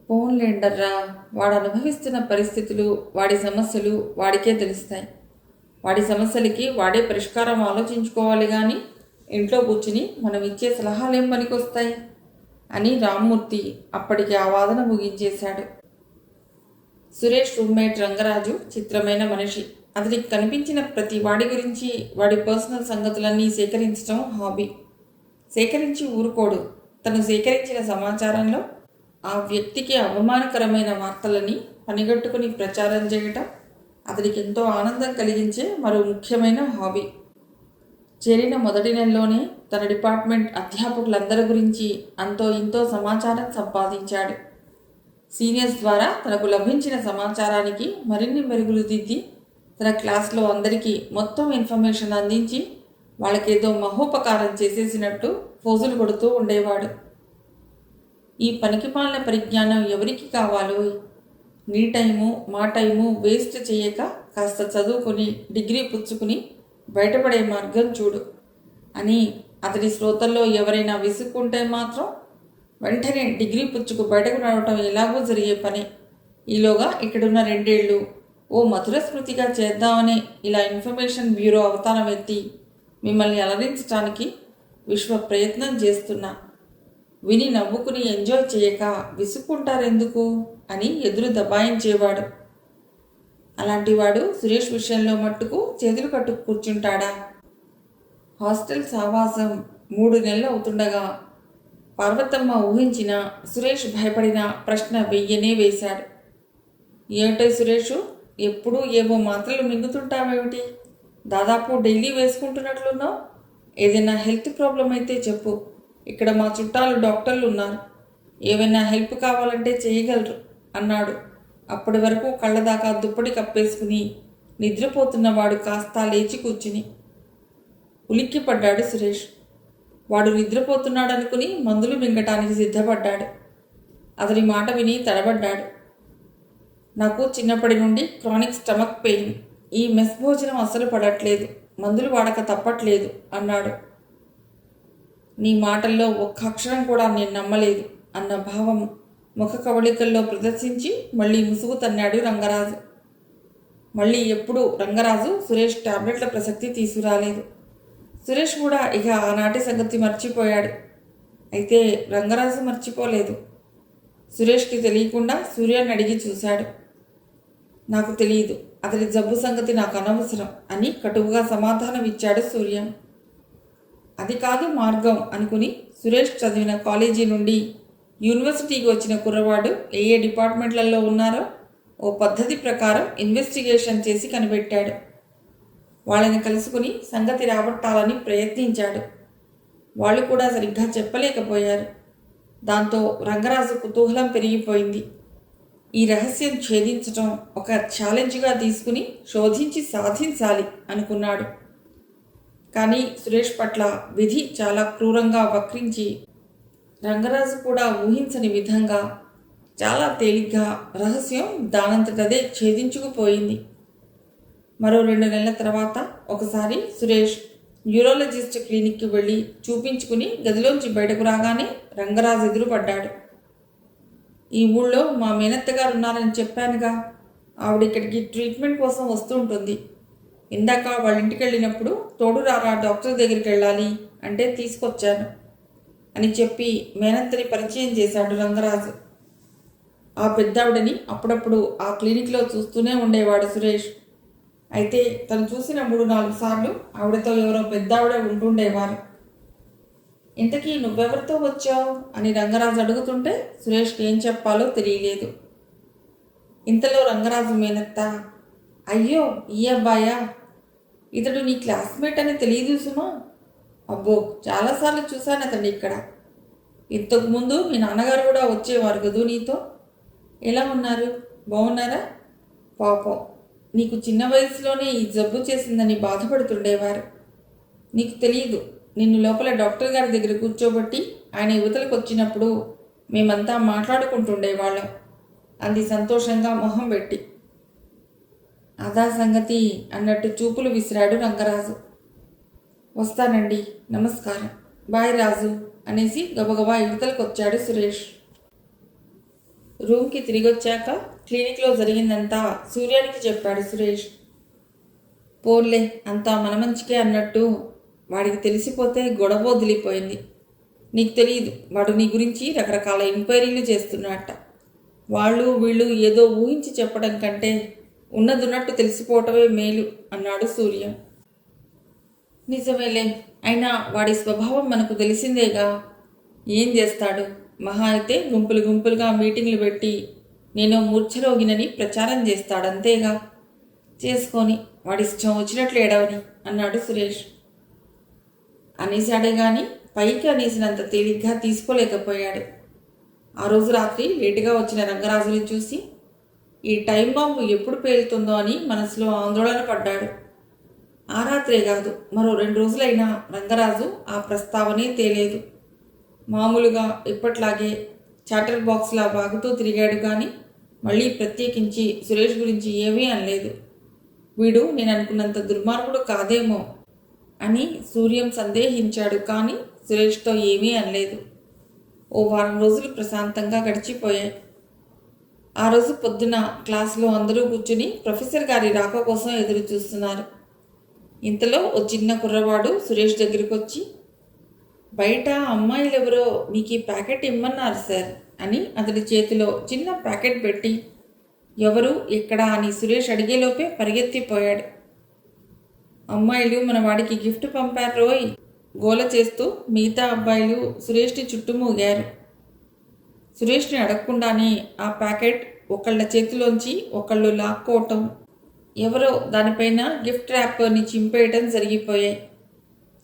పోన్లేండర్రా, వాడు అనుభవిస్తున్న పరిస్థితులు, వాడి సమస్యలు వాడికే తెలుస్తాయి. వాడి సమస్యలకి వాడే పరిష్కారం ఆలోచించుకోవాలి, కానీ ఇంట్లో కూర్చుని మనం ఇచ్చే సలహాలేం పనికొస్తాయి అని రామ్మూర్తి అప్పటికి ఆ వాదన ముగించేశాడు. సురేష్ రూమ్మేట్ రంగరాజు చిత్రమైన మనిషి. అతనికి కనిపించిన ప్రతి వాడి గురించి వాడి పర్సనల్ సంగతులన్నీ సేకరించడం హాబీ. సేకరించి ఊరుకోడు. తను సేకరించిన సమాచారంలో ఆ వ్యక్తికి అవమానకరమైన వార్తలని పనిగట్టుకుని ప్రచారం చేయటం అతడికి ఎంతో ఆనందం కలిగించే మరో ముఖ్యమైన హాబీ. చేరిన మొదటి నెలలోనే తన డిపార్ట్మెంట్ అధ్యాపకులందరి గురించి అంతో ఇంతో సమాచారం సంపాదించాడు. సీనియర్స్ ద్వారా తనకు లభించిన సమాచారానికి మరిన్ని మెరుగులు దిద్ది తన క్లాస్లో అందరికీ మొత్తం ఇన్ఫర్మేషన్ అందించి వాళ్ళకేదో మహోపకారం చేసేసినట్టు ఫోజులు కొడుతూ ఉండేవాడు. ఈ పనికిమాలిన పరిజ్ఞానం ఎవరికి కావాలో? నీ టైము మా టైము వేస్ట్ చేయక కాస్త చదువుకుని డిగ్రీ పుచ్చుకుని బయటపడే మార్గం చూడు అని అతడి శ్రోతల్లో ఎవరైనా విసుక్కుంటే మాత్రం వెంటనే డిగ్రీ పుచ్చుకు బయటకు రావటం ఎలాగో జరిగే పని. ఈలోగా ఇక్కడున్న 2 ఏళ్ళు ఓ మధుర స్మృతిగా చేద్దామని ఇలా ఇన్ఫర్మేషన్ బ్యూరో అవతారం ఎత్తి మిమ్మల్ని అలరించడానికి విశ్వ ప్రయత్నం చేస్తున్నా. విని నవ్వుకుని ఎంజాయ్ చేయక విసుక్కుంటారెందుకు అని ఎదురు దబాయించేవాడు. అలాంటివాడు సురేష్ విషయంలో మట్టుకు చేతులు కట్టుకు కూర్చుంటాడా? హాస్టల్ సావాసం 3 నెలలు అవుతుండగా పార్వతమ్మ ఊహించిన, సురేష్ భయపడిన ప్రశ్న వెయ్యనే వేశాడు. ఏమిటో సురేషు, ఎప్పుడూ ఏవో మాత్రలు మింగుతుంటావేమిటి? దాదాపు డైలీ వేసుకుంటున్నట్లున్నావు. ఏదైనా హెల్త్ ప్రాబ్లం అయితే చెప్పు. ఇక్కడ మా చుట్టాలు డాక్టర్లు ఉన్నారు. ఏమైనా హెల్ప్ కావాలంటే చేయగలరు అన్నాడు అప్పటి వరకు కళ్ళదాకా దుప్పటి కప్పేసుకుని నిద్రపోతున్నవాడు కాస్త లేచి కూర్చుని ఉలిక్కిపడ్డాడు సురేష్. వాడు నిద్రపోతున్నాడనుకుని మందులు మింగటానికి సిద్ధపడ్డాడు. అతని మాట విని తడబడ్డాడు. నాకు చిన్నప్పటి నుండి క్రానిక్ స్టమక్ పెయిన్. ఈ మెస్ భోజనం అస్సలు పడట్లేదు. మందులు వాడక తప్పట్లేదు అన్నాడు. నీ మాటల్లో ఒక్క అక్షరం కూడా నేను నమ్మలేదు అన్న భావం ముఖ కవళికల్లో ప్రదర్శించి మళ్ళీ ముసుగు తన్నాడు రంగరాజు. మళ్ళీ ఎప్పుడు రంగరాజు సురేష్ టాబ్లెట్ల ప్రసక్తి తీసుకురాలేదు. సురేష్ కూడా ఇక ఆనాటి సంగతి మర్చిపోయాడు. అయితే రంగరాజు మర్చిపోలేదు. సురేష్కి తెలియకుండా సూర్యాన్ని అడిగి చూశాడు. నాకు తెలియదు, అతడి జబ్బు సంగతి నాకు అనవసరం అని కటువుగా సమాధానం ఇచ్చాడు సూర్య. అది కాదు మార్గం అనుకుని సురేష్ చదివిన కాలేజీ నుండి యూనివర్సిటీకి వచ్చిన కుర్రవాడు ఏ ఏ డిపార్ట్మెంట్లలో ఉన్నారో ఓ పద్ధతి ప్రకారం ఇన్వెస్టిగేషన్ చేసి కనిపెట్టాడు. వాళ్ళని కలుసుకుని సంగతి రాబట్టాలని ప్రయత్నించాడు. వాళ్ళు కూడా సరిగ్గా చెప్పలేకపోయారు. దాంతో రంగరాజు కుతూహలం పెరిగిపోయింది. ఈ రహస్యం ఛేదించటం ఒక ఛాలెంజ్గా తీసుకుని శోధించి సాధించాలి అనుకున్నాడు. కానీ సురేష్ పట్ల విధి చాలా క్రూరంగా వక్రించి రంగరాజు కూడా ఊహించని విధంగా చాలా తేలిగ్గా రహస్యం దానంతటదే ఛేదించుకుపోయింది. మరో 2 నెలల తర్వాత ఒకసారి సురేష్ న్యూరాలజిస్ట్ క్లినిక్కి వెళ్ళి చూపించుకుని గదిలోంచి బయటకు రాగానే రంగరాజు ఎదురుపడ్డాడు. ఈ ఊళ్ళో మా మేనత్తగారు ఉన్నారని చెప్పానుగా, ఆవిడ ఇక్కడికి ట్రీట్మెంట్ కోసం వస్తూ ఉంటుంది. ఇందాక వాళ్ళ ఇంటికి వెళ్ళినప్పుడు తోడు రారా డాక్టర్ దగ్గరికి వెళ్ళాలి అంటే తీసుకొచ్చాను అని చెప్పి మేనత్తని పరిచయం చేశాడు రంగరాజు. ఆ పెద్దావిడని అప్పుడప్పుడు ఆ క్లినిక్లో చూస్తూనే ఉండేవాడు సురేష్. అయితే తను చూసిన 3-4 సార్లు ఆవిడతో ఎవరో పెద్దావిడ ఉంటుండేవారు. ఇంతకీ నువ్వెవరితో వచ్చావు అని రంగరాజు అడుగుతుంటే సురేష్కి ఏం చెప్పాలో తెలియలేదు. ఇంతలో రంగరాజు మేనత్త, అయ్యో ఈ అబ్బాయా, ఇతడు నీ క్లాస్మేట్ అని తెలియదు సుమా. అబ్బో చాలాసార్లు చూశాను అతడు ఇక్కడ. ఇంతకుముందు మీ నాన్నగారు కూడా వచ్చేవారు కదూ నీతో. ఎలా ఉన్నారు, బాగున్నారా? పాపం నీకు చిన్న వయసులోనే ఈ జబ్బు చేసిందని బాధపడుతుండేవారు. నీకు తెలియదు, నిన్ను లోపల డాక్టర్ గారి దగ్గర కూర్చోబట్టి ఆయన యువతలకు వచ్చినప్పుడు మేమంతా మాట్లాడుకుంటుండేవాళ్ళం అంది సంతోషంగా మొహం పెట్టి. అదా సంగతి అన్నట్టు చూపులు విసిరాడు రంగరాజు. వస్తానండి, నమస్కారం, బాయ్ రాజు అనేసి గబగబా యువతలకు వచ్చాడు సురేష్. రూమ్కి తిరిగొచ్చాక క్లినిక్లో జరిగిందంతా సూర్యానికి చెప్పాడు సురేష్. పోర్లే, అంతా మన మంచికే అన్నట్టు వాడికి తెలిసిపోతే గొడవ వదిలిపోయింది. నీకు తెలియదు, వాడు నీ గురించి రకరకాల ఎంక్వైరీలు చేస్తున్నట్ట. వాళ్ళు వీళ్ళు ఏదో ఊహించి చెప్పడం కంటే ఉన్నదున్నట్టు తెలిసిపోవటమే మేలు అన్నాడు సూర్య. నిజమేలే, అయినా వాడి స్వభావం మనకు తెలిసిందేగా. ఏం చేస్తాడు, మహా అయితే గుంపులు గుంపులుగా మీటింగ్లు పెట్టి నేను మూర్ఛరోగినని ప్రచారం చేస్తాడంతేగా. చేసుకొని వాడిష్టం వచ్చినట్లు ఏడవని అన్నాడు సురేష్. అనేశాడే గాని పైకి అనేసినంత తేలిగ్గా తీసుకోలేకపోయాడు. ఆ రోజు రాత్రి లేటుగా వచ్చిన రంగరాజుని చూసి ఈ టైం బాంబు ఎప్పుడు పేలుతుందో అని మనసులో ఆందోళన పడ్డాడు. ఆ రాత్రే కాదు, మరో 2 రోజులైనా రంగరాజు ఆ ప్రస్తావనే తేలేదు. మామూలుగా ఇప్పట్లాగే చాటర్ బాక్స్లా బాగుతూ తిరిగాడు కానీ మళ్ళీ ప్రత్యేకించి సురేష్ గురించి ఏమీ అనలేదు. వీడు నేను అనుకున్నంత దుర్మార్గుడు కాదేమో అని సూర్యం సందేహించాడు కానీ సురేష్తో ఏమీ అనలేదు. ఓ 1 వారం రోజులు ప్రశాంతంగా గడిచిపోయాయి. ఆ రోజు పొద్దున క్లాసులో అందరూ కూర్చుని ప్రొఫెసర్ గారి రాక కోసం ఎదురు చూస్తున్నారు. ఇంతలో ఓ చిన్న కుర్రవాడు సురేష్ దగ్గరికి వచ్చి, బయట అమ్మాయిలు ఎవరో మీకు ఈ ప్యాకెట్ ఇమ్మన్నారు సార్ అని అతడి చేతిలో చిన్న ప్యాకెట్ పెట్టి, ఎవరు ఎక్కడ అని సురేష్ అడిగేలోపే పరిగెత్తిపోయాడు. అమ్మాయిలు మన వాడికి గిఫ్ట్ పంపారు రోయ్ గోల చేస్తూ మిగతా అబ్బాయిలు సురేష్ని చుట్టుమూగారు. సురేష్ని అడగకుండానే ఆ ప్యాకెట్ ఒకళ్ళ చేతిలోంచి ఒకళ్ళు లాక్కోవటం, ఎవరో దానిపైన గిఫ్ట్ ర్యాపర్ని చింపేయటం జరిగిపోయాయి.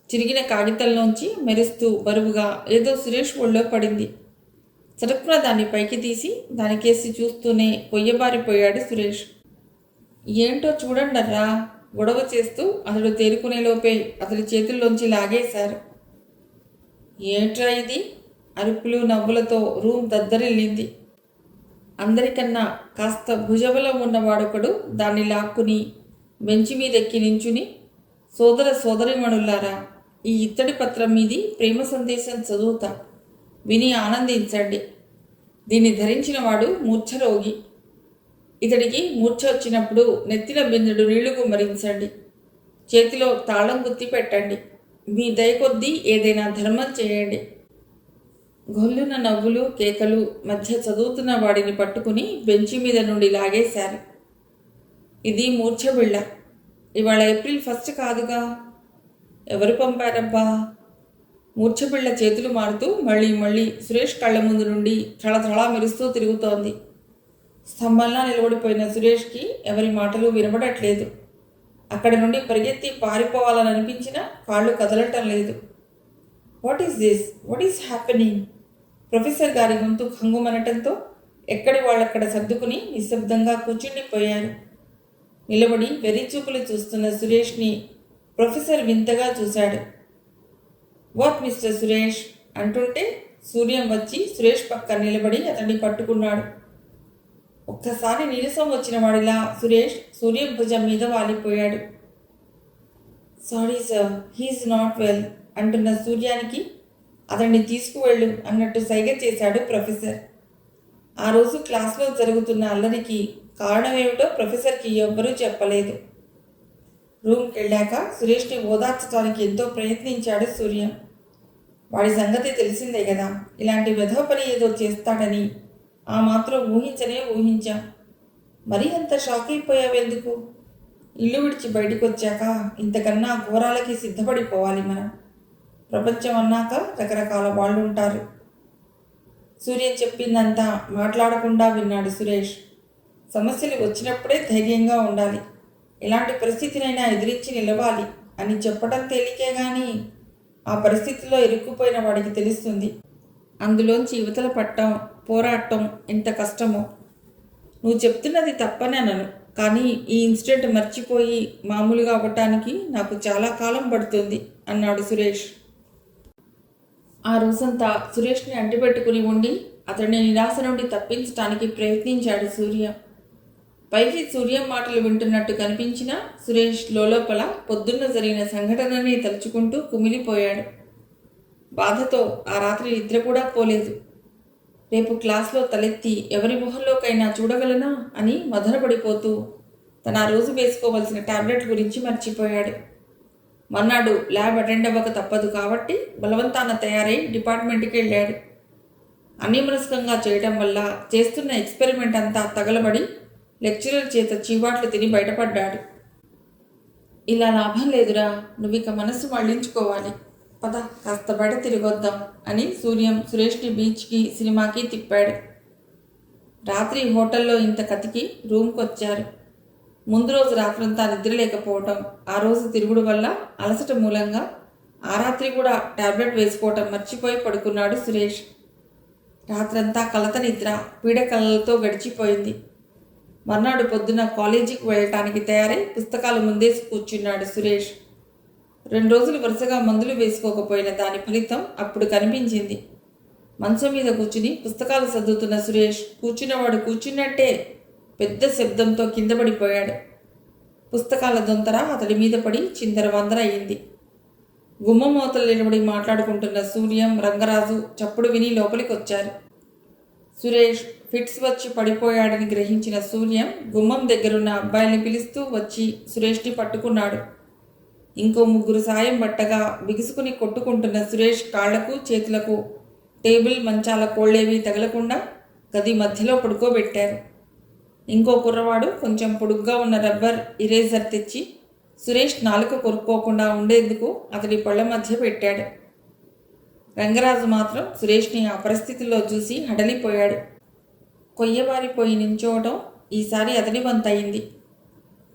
చిరిగిన కాగితంలోంచి మెరుస్తూ బరువుగా ఏదో సురేష్ ఒళ్ళో పడింది. చటుక్కున దాన్ని పైకి తీసి దానికేసి చూస్తూనే కొయ్యబారిపోయాడు సురేష్. ఏంటో చూడండర్రా, గొడవ చేస్తూ అతడు తేరుకునేలోపే అతడి చేతుల్లోంచి లాగేశారు. ఏంట్రా ఇది? అరుపులు నవ్వులతో రూమ్ దద్దరిల్లింది. అందరికన్నా కాస్త భుజబలం ఉన్నవాడొకడు దాన్ని లాక్కుని బెంచి మీదెక్కి నించుని, సోదర సోదరిమణులారా, ఈ ఇత్తడి పత్రం మీది ప్రేమ సందేశం చదువుతా, విని ఆనందించండి. దీన్ని ధరించిన వాడు మూర్ఛరోగి. ఇతడికి మూర్ఛ వచ్చినప్పుడు నెత్తిన బిందెడు నీళ్లు గుమ్మరించండి. చేతిలో తాళం గుత్తి పెట్టండి. మీ దయ కొద్దీ ఏదైనా ధర్మం చేయండి. గొల్లున నవ్వులు కేకలు మధ్య చదువుతున్న వాడిని పట్టుకుని బెంచి మీద నుండి లాగేశారు. ఇది మూర్ఛబిళ్ళ. ఇవాళ ఏప్రిల్ 1 కాదుగా. ఎవరు పంపారబ్బా? మూర్ఛబిళ్ళ చేతులు మారుతూ మళ్ళీ మళ్ళీ సురేష్ కళ్ళ ముందు నుండి థళథళా మెరుస్తూ తిరుగుతోంది. స్తంభంలా నిలబడిపోయిన సురేష్కి ఎవరి మాటలు వినబడట్లేదు. అక్కడి నుండి పరిగెత్తి పారిపోవాలని అనిపించినా కాళ్ళు కదలటం లేదు. What is this? What is happening? Professor గారి గొంతు ఖంగుమనటంతో ఎక్కడి వాళ్ళక్కడ సర్దుకుని నిశ్శబ్దంగా కూర్చుండిపోయారు. నిలబడి వెర్రిచూపులు చూస్తున్న సురేష్ని ప్రొఫెసర్ వింతగా చూశాడు. వాట్ మిస్టర్ సురేష్ అంటుంటే సూర్యం వచ్చి సురేష్ పక్క నిలబడి అతన్ని పట్టుకున్నాడు. ఒక్కసారి నీరసం వచ్చిన వాడిలా సురేష్ సూర్యం భుజం మీద వాలిపోయాడు. Sorry sir, he is not well అంటున్న సూర్యానికి అతన్ని తీసుకువెళ్ళు అన్నట్టు సైగ చేశాడు ప్రొఫెసర్. ఆ రోజు క్లాస్లో జరుగుతున్న అల్లరికి కారణమేమిటో ప్రొఫెసర్కి ఎవ్వరూ చెప్పలేదు. రూమ్కి వెళ్ళాక సురేష్ని ఓదార్చడానికి ఎంతో ప్రయత్నించాడు సూర్యం. వాడి సంగతి తెలిసిందే కదా, ఇలాంటి వెధవ పని ఏదో చేస్తాడని ఆ మాత్రం ఊహించాం. మరీ అంత షాక్ అయిపోయావెందుకు? ఇల్లు విడిచి బయటకు వచ్చాక ఇంతకన్నా ఘోరాలకి సిద్ధపడిపోవాలి మనం. ప్రపంచం అన్నాక రకరకాల వాళ్ళు ఉంటారు. సూర్యం చెప్పిందంతా మాట్లాడకుండా విన్నాడు సురేష్. సమస్యలు వచ్చినప్పుడే ధైర్యంగా ఉండాలి, ఎలాంటి పరిస్థితినైనా ఎదిరించి నిలవాలి అని చెప్పడం తేలికే కానీ ఆ పరిస్థితిలో ఇరుక్కుపోయిన వాడికి తెలుస్తుంది అందులోంచి యువతల పట్టం పోరాటం ఎంత కష్టమో. నువ్వు చెప్తున్నది తప్పని అనను, కానీ ఈ ఇన్సిడెంట్ మర్చిపోయి మామూలుగా అవ్వటానికి నాకు చాలా కాలం పడుతుంది అన్నాడు సురేష్. ఆ రోజంతా సురేష్ని అంటిపెట్టుకుని ఉండి అతడిని నిరాశ నుండి తప్పించడానికి ప్రయత్నించాడు సూర్య. పైకి సూర్యం మాటలు వింటున్నట్టు కనిపించినా సురేష్ లోపల పొద్దున్న జరిగిన సంఘటనని తలుచుకుంటూ కుమిలిపోయాడు. బాధతో ఆ రాత్రి నిద్ర కూడా పోలేదు. రేపు క్లాస్లో తలెత్తి ఎవరి మొహంలోకైనా చూడగలనా అని మదనపడిపోతూ తన ఆ రోజు వేసుకోవలసిన టాబ్లెట్ గురించి మర్చిపోయాడు. మర్నాడు ల్యాబ్ అటెండ్ అవ్వక తప్పదు కాబట్టి బలవంతాన తయారై డిపార్ట్మెంట్కి వెళ్ళాడు. అన్యమనస్కంగా చేయడం వల్ల చేస్తున్న ఎక్స్పెరిమెంట్ అంతా తగలబడి లెక్చరర్ చేత చీవాట్లు తిని బయటపడ్డాడు. ఇలా లాభం లేదురా, నువ్విక మనస్సు మళ్లించుకోవాలి, పద కాస్త బయట తిరిగొద్దాం అని సూర్యం సురేష్ని బీచ్కి సినిమాకి తిప్పాడు. రాత్రి హోటల్లో ఇంత కతికి రూమ్కి వచ్చారు. ముందు రోజు రాత్రంతా నిద్ర లేకపోవటం, ఆ రోజు తిరుగుడు వల్ల అలసట మూలంగా ఆ రాత్రి కూడా టాబ్లెట్ వేసుకోవటం మర్చిపోయి పడుకున్నాడు సురేష్. రాత్రంతా కలత నిద్ర పీడకలలతో గడిచిపోయింది. మర్నాడు పొద్దున కాలేజీకి వెళ్ళటానికి తయారై పుస్తకాలు ముందేసి కూర్చున్నాడు సురేష్. 2 రోజులు వరుసగా మందులు వేసుకోకపోయిన దాని ఫలితం అప్పుడు కనిపించింది. మంచం మీద కూర్చుని పుస్తకాలు సర్దుతున్న సురేష్ కూర్చున్నవాడు కూర్చున్నట్టే పెద్ద శబ్దంతో కింద పడిపోయాడు. పుస్తకాల దొంతర అతడి మీద పడి చిందర వందర అయింది. గుమ్మం మోతలు నిలబడి మాట్లాడుకుంటున్న సూర్యం, రంగరాజు చప్పుడు విని లోపలికి వచ్చారు. సురేష్ ఫిట్స్ వచ్చి పడిపోయాడని గ్రహించిన సూర్యం గుమ్మం దగ్గరున్న అబ్బాయిని పిలుస్తూ వచ్చి సురేష్ని పట్టుకున్నాడు. ఇంకో 3 సాయం బట్టగా బిగుసుకుని కొట్టుకుంటున్న సురేష్ కాళ్లకు చేతులకు టేబుల్ మంచాల కోళ్ళేవి తగలకుండా గది మధ్యలో పడుకోబెట్టారు. ఇంకో కుర్రవాడు కొంచెం పొడుగ్గా ఉన్న రబ్బర్ ఇరేజర్ తెచ్చి సురేష్ నాలుక కొరుక్కోకుండా ఉండేందుకు అతడి పళ్ళ మధ్య పెట్టాడు. రంగరాజు మాత్రం సురేష్ని ఆ పరిస్థితిలో చూసి హడలిపోయాడు. కొయ్యబారిపోయి నించోవటం ఈసారి అతడి వంతయింది.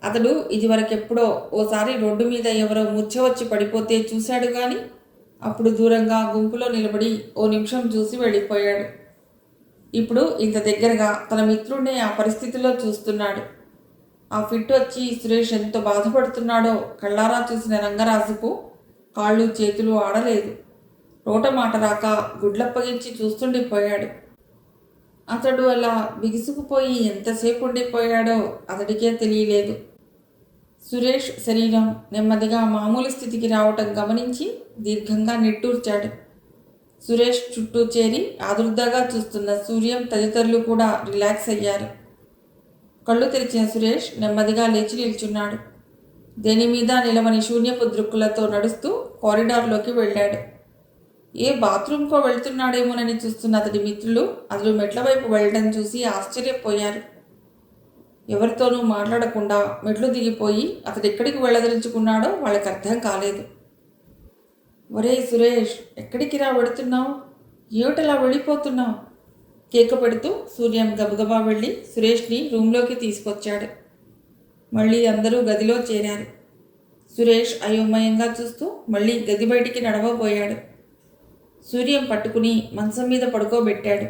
అతడు ఇదివరకెప్పుడో ఓసారి రోడ్డు మీద ఎవరో మూర్ఛ వచ్చి పడిపోతే చూశాడు కానీ అప్పుడు దూరంగా గుంపులో నిలబడి ఓ నిమిషం చూసి వెళ్ళిపోయాడు. ఇప్పుడు ఇంత దగ్గరగా తన మిత్రుడిని ఆ పరిస్థితిలో చూస్తున్నాడు. ఆ ఫిట్ వచ్చి సురేష్ ఎంతో బాధపడుతున్నాడో కళ్ళారా చూసిన రంగరాజుకు కాళ్ళు చేతులు ఆడలేదు. రోట మాట రాక గుడ్లప్పగించి చూస్తుండిపోయాడు. అతడు అలా బిగుసుకుపోయి ఎంతసేపు ఉండిపోయాడో అతడికే తెలియలేదు. సురేష్ శరీరం నెమ్మదిగా మామూలు స్థితికి రావటం గమనించి దీర్ఘంగా నిట్టూర్చాడు. సురేష్ చుట్టూ చేరి ఆదుర్దాగా చూస్తున్న సూర్యం తదితరులు కూడా రిలాక్స్ అయ్యారు. కళ్ళు తెరిచిన సురేష్ నెమ్మదిగా లేచి నిల్చున్నాడు. దేని మీద నిలవని శూన్యపు దృక్కులతో నడుస్తూ కారిడార్లోకి వెళ్ళాడు. ఏ బాత్రూంకో వెళ్తున్నాడేమోనని చూస్తున్న అతడి మిత్రులు అతడు మెట్ల వైపు వెళ్ళడం చూసి ఆశ్చర్యపోయారు. ఎవరితోనూ మాట్లాడకుండా మెట్లు దిగిపోయి అతడు ఎక్కడికి వెళ్ళదలుచుకున్నాడో వాళ్ళకి అర్థం కాలేదు. ఒరే సురేష్, ఎక్కడికి రా వెళుతున్నావు? ఏమిటలా వెళ్ళిపోతున్నావు? కేక పెడుతూ సూర్యం గబగబా వెళ్ళి సురేష్ని రూంలోకి తీసుకొచ్చాడు. మళ్ళీ అందరూ గదిలో చేరారు. సురేష్ అయోమయంగా చూస్తూ మళ్ళీ గది బయటికి నడవబోయాడు. సూర్యం పట్టుకుని మంచం మీద పడుకోబెట్టాడు.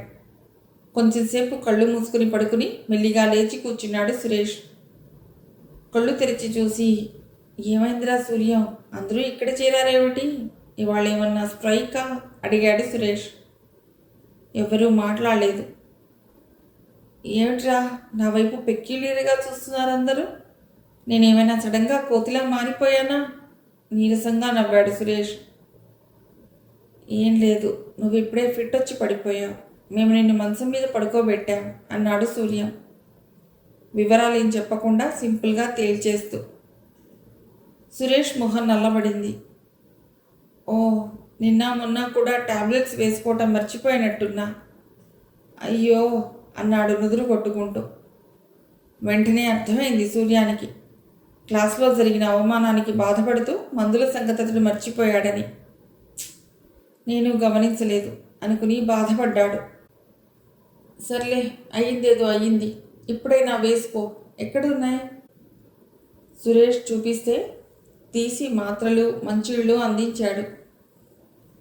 కొంచెంసేపు కళ్ళు మూసుకుని పడుకుని మెల్లిగా లేచి కూర్చున్నాడు సురేష్. కళ్ళు తెరిచి చూసి, ఏమైందిరా సూర్యం, అందరూ ఇక్కడ చేరారేమిటి? ఇవాళ ఏమన్నా స్ట్రైకా? అడిగాడు సురేష్. ఎవరూ మాట్లాడలేదు. ఏమిట్రా నా వైపు పెక్యులియర్గా చూస్తున్నారు అందరూ? నేనేమైనా సడన్గా కోతిలా మారిపోయానా? నీరసంగా నవ్వాడు సురేష్. ఏం లేదు, నువ్వు ఇప్పుడే ఫిట్ వచ్చి పడిపోయావు. మేము నిన్ను మంచం మీద పడుకోబెట్టాం అన్నాడు సూర్యం, వివరాలు ఏం చెప్పకుండా సింపుల్గా తేల్చేస్తూ. సురేష్ మొహం నల్లబడింది. ఓ, నిన్న మొన్న కూడా టాబ్లెట్స్ వేసుకోవటం మర్చిపోయినట్టున్నా. అయ్యో అన్నాడు నుదురు కొట్టుకుంటూ. వెంటనే అర్థమైంది సూర్యానికి క్లాస్లో జరిగిన అవమానానికి బాధపడుతూ మందుల సంగతి అతడు మర్చిపోయాడని. నేను గమనించలేదు అనుకుని బాధపడ్డాడు. సర్లే, అయ్యిందేదో అయ్యింది, ఇప్పుడైనా వేసుకో. ఎక్కడున్నాయి? సురేష్ చూపిస్తే తీసి మాత్రలు మంచిళ్ళు అందించాడు.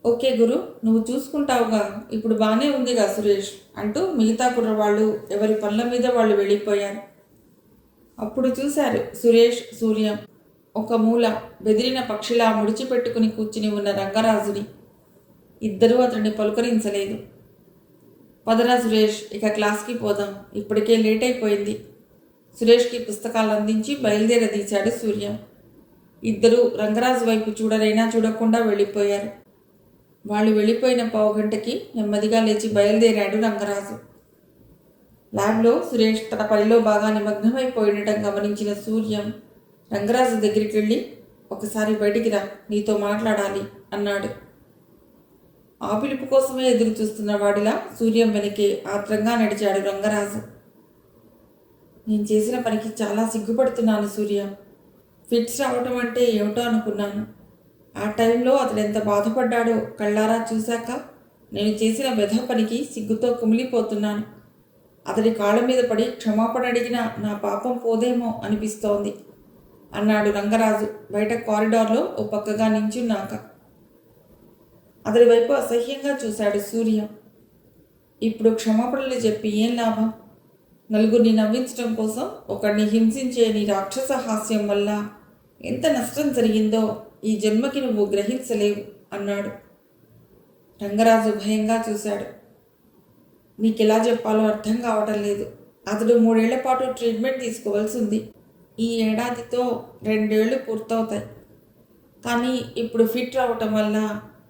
ఓకే గురు, నువ్వు చూసుకుంటావుగా, ఇప్పుడు బాగానే ఉందిగా సురేష్ అంటూ మిగతా కుర్రవాళ్ళు ఎవరి పనుల మీద వాళ్ళు వెళ్ళిపోయారు. అప్పుడు చూశారు సురేష్, సూర్యం ఒక మూల బెదిరిన పక్షిలా ముడిచిపెట్టుకుని కూర్చుని ఉన్న రంగరాజుని. ఇద్దరూ అతన్ని పలుకరించలేదు. పదరా సురేష్, ఇక క్లాస్కి పోదాం, ఇప్పటికే లేట్ అయిపోయింది. సురేష్కి పుస్తకాలు అందించి బయలుదేరదీశాడు సూర్యం. ఇద్దరూ రంగరాజు వైపు చూడరైనా చూడకుండా వెళ్ళిపోయారు. వాళ్ళు వెళ్ళిపోయిన పావుగంటకి నెమ్మదిగా లేచి బయలుదేరాడు రంగరాజు. ల్యాబ్లో సురేష్ తన పనిలో బాగా నిమగ్నమైపోయినటం గమనించిన సూర్యం రంగరాజు దగ్గరికి వెళ్ళి, ఒకసారి బయటికి రా, నీతో మాట్లాడాలి అన్నాడు. ఆ పిలుపు కోసమే ఎదురు చూస్తున్న వాడిలా సూర్యం వెనకే ఆత్రంగా నడిచాడు రంగరాజు. నేను చేసిన పనికి చాలా సిగ్గుపడుతున్నాను సూర్యం. ఫిట్స్ రావటం అంటే ఏమిటో అనుకున్నాను. ఆ టైంలో అతడు ఎంత బాధపడ్డాడో కళ్ళారా చూశాక నేను చేసిన వెధ పనికి సిగ్గుతో కుమిలిపోతున్నాను. అతడి కాళ్ళ మీద పడి క్షమాపణ అడిగినా నా పాపం పోదేమో అనిపిస్తోంది అన్నాడు రంగరాజు బయట కారిడార్లో ఓ పక్కగా నించున్నాక. అతడి వైపు అసహ్యంగా చూశాడు సూర్యం. ఇప్పుడు క్షమాపణలు చెప్పి ఏం లాభం? నలుగురిని నవ్వించడం కోసం ఒకడిని హింసించే నీ రాక్షస హాస్యం వల్ల ఎంత నష్టం జరిగిందో ఈ జన్మకి నువ్వు గ్రహించలేవు అన్నాడు. రంగరాజు భయంగా చూశాడు. నీకెలా చెప్పాలో అర్థం కావటం లేదు. అతడు 3 ఏళ్ల పాటు ట్రీట్మెంట్ తీసుకోవాల్సి ఉంది. ఈ ఏడాదితో 2 ఏళ్ళు పూర్తవుతాయి. కానీ ఇప్పుడు ఫిట్ రావటం వల్ల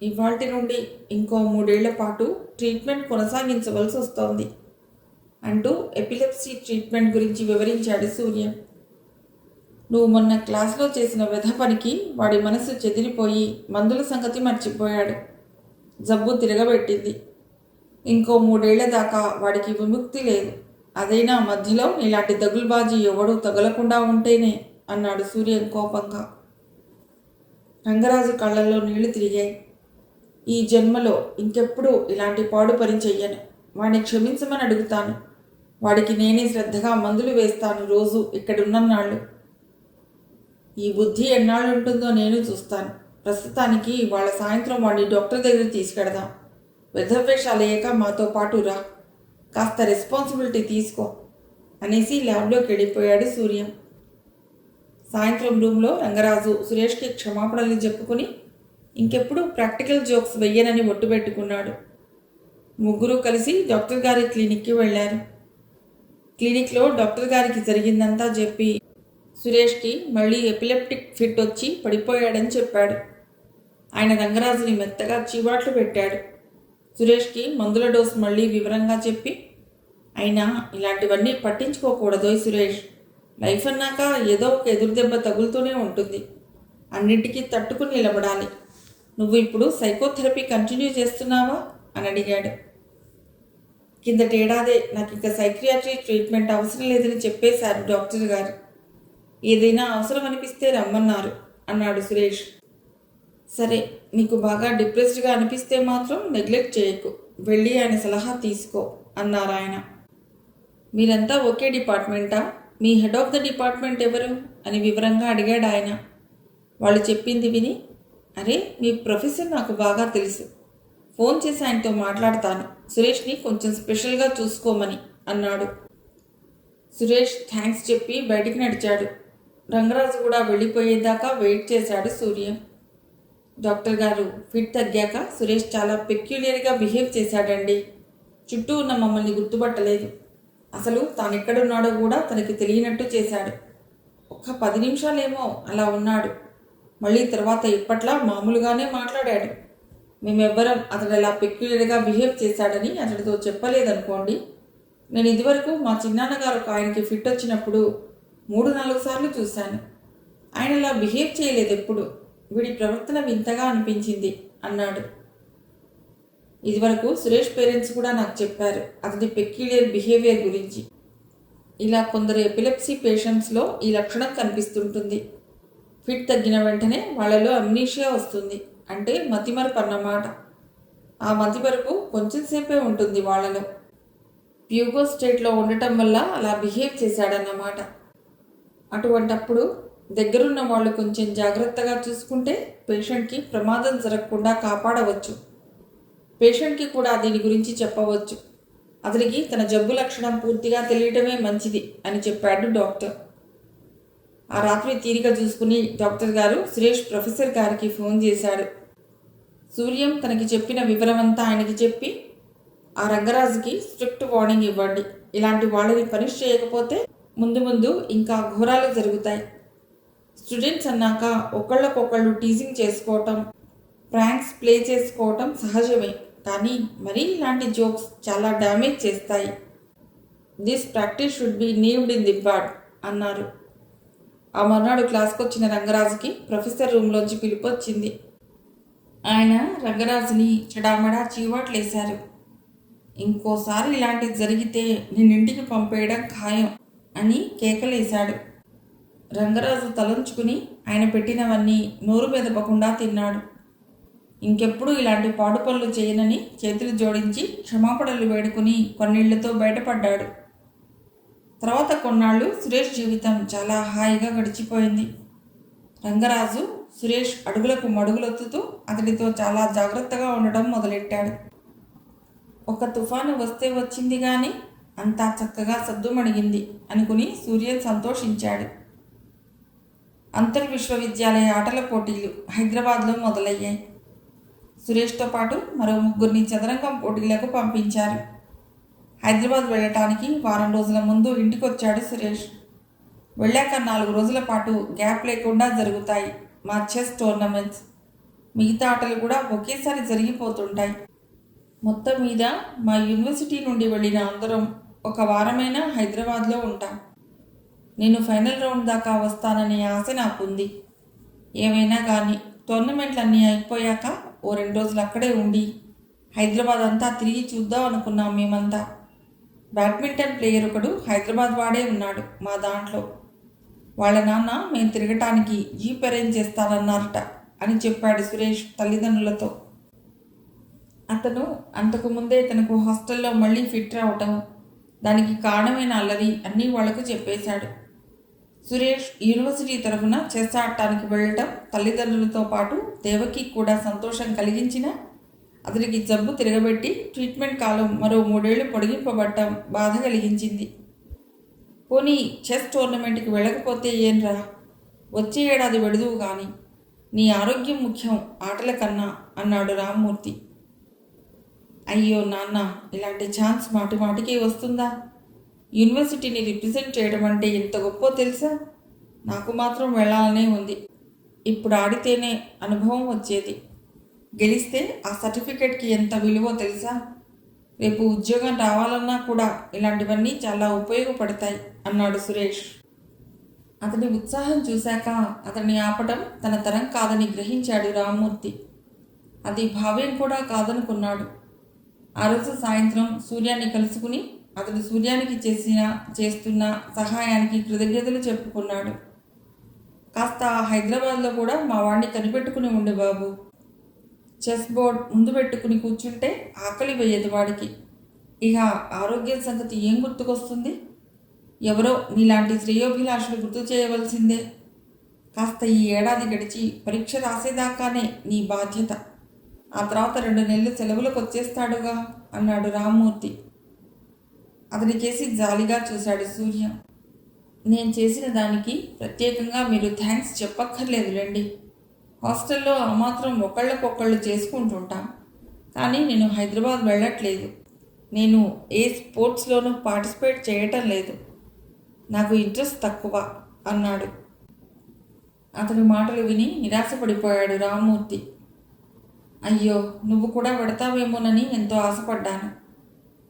ఇవాల్టి నుండి ఇంకో 3 ఏళ్ల పాటు ట్రీట్మెంట్ కొనసాగించవలసి వస్తోంది అంటూ ఎపిలెప్సీ ట్రీట్మెంట్ గురించి వివరించాడు సూర్యం. నువ్వు మొన్న క్లాస్లో చేసిన వ్యధ పనికి వాడి మనసు చెదిరిపోయి మందుల సంగతి మర్చిపోయాడు. జబ్బు తిరగబెట్టింది. ఇంకో 3 ఏళ్ల దాకా వాడికి విముక్తి లేదు. అదైనా మధ్యలో ఇలాంటి దగులుబాజీ ఎవడూ తగలకుండా ఉంటేనే అన్నాడు సూర్యం కోపంగా. రంగరాజు కళ్ళల్లో నీళ్లు తిరిగాయి. ఈ జన్మలో ఇంకెప్పుడు ఇలాంటి పాడు పని చెయ్యను. వాడిని క్షమించమని అడుగుతాను. వాడికి నేనే శ్రద్ధగా మందులు వేస్తాను రోజు ఇక్కడున్నన్నాళ్ళు. ఈ బుద్ధి ఎన్నాళ్ళు ఉంటుందో నేను చూస్తాను. ప్రస్తుతానికి వాళ్ళ సాయంత్రం వాడిని డాక్టర్ దగ్గరికి తీసుకెడదాం. వెధవేషాలు అయ్యాక మాతో పాటు రా. కాస్త రెస్పాన్సిబిలిటీ తీసుకో అనేసి ల్యాబ్లోకి వెళ్ళిపోయాడు సూర్యం. సాయంత్రం రూమ్లో రంగరాజు సురేష్కి క్షమాపణలు చెప్పుకుని ఇంకెప్పుడు ప్రాక్టికల్ జోక్స్ వెయ్యనని ఒట్టు పెట్టుకున్నాడు. ముగ్గురు కలిసి డాక్టర్ గారి క్లినిక్కి వెళ్ళారు. క్లినిక్లో డాక్టర్ గారికి జరిగిందంతా చెప్పి సురేష్కి మళ్ళీ ఎపిలెప్టిక్ ఫిట్ వచ్చి పడిపోయాడని చెప్పాడు. ఆయన రంగరాజుని మెత్తగా చీవాట్లు పెట్టాడు. సురేష్కి మందుల డోసు మళ్ళీ వివరంగా చెప్పి, అయినా ఇలాంటివన్నీ పట్టించుకోకూడదోయ్ సురేష్, లైఫ్ అన్నాక ఏదో ఒక ఎదురుదెబ్బ తగులుతూనే ఉంటుంది, అన్నింటికీ తట్టుకుని నిలబడాలి. నువ్వు ఇప్పుడు సైకోథెరపీ కంటిన్యూ చేస్తున్నావా అని అడిగాడు. కిందటేడాదే నాకు ఇంకా సైక్రియాట్రీ ట్రీట్మెంట్ అవసరం లేదని చెప్పేశారు డాక్టర్ గారు. ఏదైనా అవసరం అనిపిస్తే రమ్మన్నారు అన్నాడు సురేష్. సరే, నీకు బాగా డిప్రెస్డ్గా అనిపిస్తే మాత్రం నెగ్లెక్ట్ చేయకు, వెళ్ళి ఆయన సలహా తీసుకో అన్నారు ఆయన. మీరంతా ఒకే డిపార్ట్మెంటా? మీ హెడ్ ఆఫ్ ద డిపార్ట్మెంట్ ఎవరు అని వివరంగా అడిగాడు ఆయన. వాళ్ళు చెప్పింది విని, అరే మీ ప్రొఫెసర్ నాకు బాగా తెలుసు, ఫోన్ చేసి ఆయనతో మాట్లాడతాను, సురేష్ని కొంచెం స్పెషల్గా చూసుకోమని అన్నాడు. సురేష్ థ్యాంక్స్ చెప్పి బయటికి నడిచాడు. రంగరాజు కూడా వెళ్ళిపోయేదాకా వెయిట్ చేశాడు సూర్య. డాక్టర్ గారు, ఫిట్ తగ్గాక సురేష్ చాలా పెక్యులియర్గా బిహేవ్ చేశాడండి. చుట్టూ ఉన్న మమ్మల్ని గుర్తుపట్టలేదు. అసలు తాను ఎక్కడున్నాడో కూడా తనకి తెలియనట్టు చేశాడు. ఒక్క 10 నిమిషాలేమో అలా ఉన్నాడు. మళ్ళీ తర్వాత ఇప్పట్లా మామూలుగానే మాట్లాడాడు. మేమెవ్వరం అతడు అలా పెక్యులర్గా బిహేవ్ చేశాడని అతడితో చెప్పలేదనుకోండి. నేను ఇదివరకు మా చిన్నాన్నగారు ఒక ఆయనకి ఫిట్ వచ్చినప్పుడు 3-4 సార్లు చూశాను. ఆయన అలా బిహేవ్ చేయలేదు ఎప్పుడు. వీడి ప్రవర్తన వింతగా అనిపించింది అన్నాడు. ఇదివరకు సురేష్ పేరెంట్స్ కూడా నాకు చెప్పారు అతడి పెక్యులియర్ బిహేవియర్ గురించి. ఇలా కొందరు ఎపిలెప్సీ పేషెంట్స్లో ఈ లక్షణం కనిపిస్తుంటుంది. ఫిట్ తగ్గిన వెంటనే వాళ్ళలో అమ్నీషియా వస్తుంది, అంటే మతిమరుపు అన్నమాట. ఆ మతిమరుపు కొంచెం సేపే ఉంటుంది వాళ్ళలో. ప్యూగో స్టేట్లో ఉండటం వల్ల అలా బిహేవ్ చేశాడన్నమాట. అటువంటప్పుడు దగ్గరున్న వాళ్ళు కొంచెం జాగ్రత్తగా చూసుకుంటే పేషెంట్కి ప్రమాదం జరగకుండా కాపాడవచ్చు. పేషెంట్కి కూడా దీని గురించి చెప్పవచ్చు. అతనికి తన జబ్బు లక్షణం పూర్తిగా తెలియటమే మంచిది అని చెప్పాడు డాక్టర్. ఆ రాత్రి తీరిక చూసుకుని డాక్టర్ గారు సురేష్ ప్రొఫెసర్ గారికి ఫోన్ చేశాడు. సూర్యం తనకి చెప్పిన వివరమంతా ఆయనకి చెప్పి, ఆ రంగరాజుకి స్ట్రిక్ట్ వార్నింగ్ ఇవ్వండి, ఇలాంటి వాళ్ళని పనిష్ చేయకపోతే ముందు ముందు ఇంకా ఘోరాలు జరుగుతాయి. స్టూడెంట్స్ అన్నాక ఒకళ్ళకొకళ్ళు టీజింగ్ చేసుకోవటం, ప్రాంక్స్ ప్లే చేసుకోవటం సహజమే, కానీ మరీ ఇలాంటి జోక్స్ చాలా డ్యామేజ్ చేస్తాయి. This practice should be nipped in the bud అన్నారు. ఆ మర్నాడు క్లాస్కి వచ్చిన రంగరాజుకి ప్రొఫెసర్ రూమ్లోంచి పిలుపు వచ్చింది. ఆయన రంగరాజుని చెడామడా చీవాట్లేశారు. ఇంకోసారి ఇలాంటిది జరిగితే నిన్నింటికి పంపేయడం ఖాయం అని కేకలేశాడు. రంగరాజు తలంచుకుని ఆయన పెట్టినవన్నీ నోరు మెదపకుండా తిన్నాడు. ఇంకెప్పుడు ఇలాంటి పాడు పనులు చేయనని చేతులు జోడించి క్షమాపణలు వేడుకుని కొన్నిళ్లతో బయటపడ్డాడు. తర్వాత కొన్నాళ్ళు సురేష్ జీవితం చాలా హాయిగా గడిచిపోయింది. రంగరాజు సురేష్ అడుగులకు మడుగులొత్తుతూ అతడితో చాలా జాగ్రత్తగా ఉండటం మొదలెట్టాడు. ఒక తుఫాను వస్తే వచ్చింది కానీ అంతా చక్కగా సద్దుమణిగింది అనుకుని సూర్యన్ సంతోషించాడు. అంతర్విశ్వవిద్యాలయ ఆటల పోటీలు హైదరాబాద్లో మొదలయ్యాయి. సురేష్తో పాటు మరో 3 చదరంగం పోటీలకు పంపించారు. హైదరాబాద్ వెళ్ళటానికి వారం రోజుల ముందు ఇంటికొచ్చాడు సురేష్. వెళ్ళాక 4 రోజుల పాటు గ్యాప్ లేకుండా జరుగుతాయి మా చెస్ టోర్నమెంట్స్. మిగతా ఆటలు కూడా ఒకేసారి జరిగిపోతుంటాయి. మొత్తం మీద మా యూనివర్సిటీ నుండి వెళ్ళిన అందరం ఒక వారమైనా హైదరాబాద్లో ఉంటాం. నేను ఫైనల్ రౌండ్ దాకా వస్తాననే ఆశ నాకుంది. ఏమైనా కానీ టోర్నమెంట్లన్నీ అయిపోయాక ఓ 2 రోజులు అక్కడే ఉండి హైదరాబాద్ అంతా తిరిగి చూద్దాం అనుకున్నాం మేమంతా. బ్యాడ్మింటన్ ప్లేయర్ ఒకడు హైదరాబాద్ వాడే ఉన్నాడు మా దాంట్లో. వాళ్ళ నాన్న మేము తిరగటానికి జీప్ అరేంజ్ చేస్తానన్నారట అని చెప్పాడు సురేష్ తల్లిదండ్రులతో. అతను అంతకుముందే తనకు హాస్టల్లో మళ్ళీ ఫిట్ రావటం, దానికి కారణమైన అల్లరి అన్నీ వాళ్లకు చెప్పేశాడు. సురేష్ యూనివర్సిటీ తరఫున చెస్ ఆడటానికి వెళ్ళటం తల్లిదండ్రులతో పాటు దేవకి కూడా సంతోషం కలిగించినా అతనికి జబ్బు తిరగబెట్టి ట్రీట్మెంట్ కాలం మరో 3 ఏళ్లు పొడిగింపబడటం బాధ కలిగించింది. పోనీ చెస్ టోర్నమెంట్కి వెళ్ళకపోతే ఏంరా, వచ్చే ఏడాది వెడుదువు కానీ, నీ ఆరోగ్యం ముఖ్యం ఆటల కన్నా అన్నాడు రామ్మూర్తి. అయ్యో నాన్న, ఇలాంటి ఛాన్స్ మాటి మాటికి వస్తుందా? యూనివర్సిటీని రిప్రజెంట్ చేయడం అంటే ఎంత గొప్పో తెలుసా? నాకు మాత్రం వెళ్ళాలనే ఉంది. ఇప్పుడు ఆడితేనే అనుభవం వచ్చేది. గెలిస్తే ఆ సర్టిఫికేట్కి ఎంత విలువో తెలుసా? రేపు ఉద్యోగం రావాలన్నా కూడా ఇలాంటివన్నీ చాలా ఉపయోగపడతాయి అన్నాడు సురేష్. అతని ఉత్సాహం చూశాక అతన్ని ఆపటం తన తరం కాదని గ్రహించాడు రామ్మూర్తి. అది భావ్యం కూడా కాదనుకున్నాడు. ఆ రోజు సాయంత్రం సూర్యాన్ని కలుసుకుని అతడు సూర్యానికి చేస్తున్న సహాయానికి కృతజ్ఞతలు చెప్పుకున్నాడు. కాస్త హైదరాబాద్లో కూడా మా వాడిని కనిపెట్టుకుని ఉండే బాబు. చెస్ బోర్డ్ ముందు పెట్టుకుని కూర్చుంటే ఆకలి వేయదు వాడికి. ఇక ఆరోగ్యం సంగతి ఏం గుర్తుకొస్తుంది? ఎవరో నీలాంటి శ్రేయోభిలాషులు గుర్తు చేయవలసిందే. కాస్త ఈ ఏడాది గడిచి పరీక్ష రాసేదాకానే నీ బాధ్యత. ఆ తర్వాత 2 నెలలు సెలవులకు వచ్చేస్తాడుగా అన్నాడు రామ్మూర్తి. అతని కేసి జాలిగా చూశాడు సూర్య. నేను చేసిన దానికి ప్రత్యేకంగా మీరు థ్యాంక్స్ చెప్పక్కర్లేదులేండి. హాస్టల్లో ఆ మాత్రం ఒకళ్ళకొకళ్ళు చేసుకుంటుంటాం. కానీ నేను హైదరాబాద్ వెళ్ళట్లేదు. నేను ఏ స్పోర్ట్స్లోనూ పార్టిసిపేట్ చేయటం లేదు. నాకు ఇంట్రెస్ట్ తక్కువ అన్నాడు. అతని మాటలు విని నిరాశపడిపోయాడు రామ్మూర్తి. అయ్యో, నువ్వు కూడా పెడతావేమోనని ఎంతో ఆశపడ్డాను.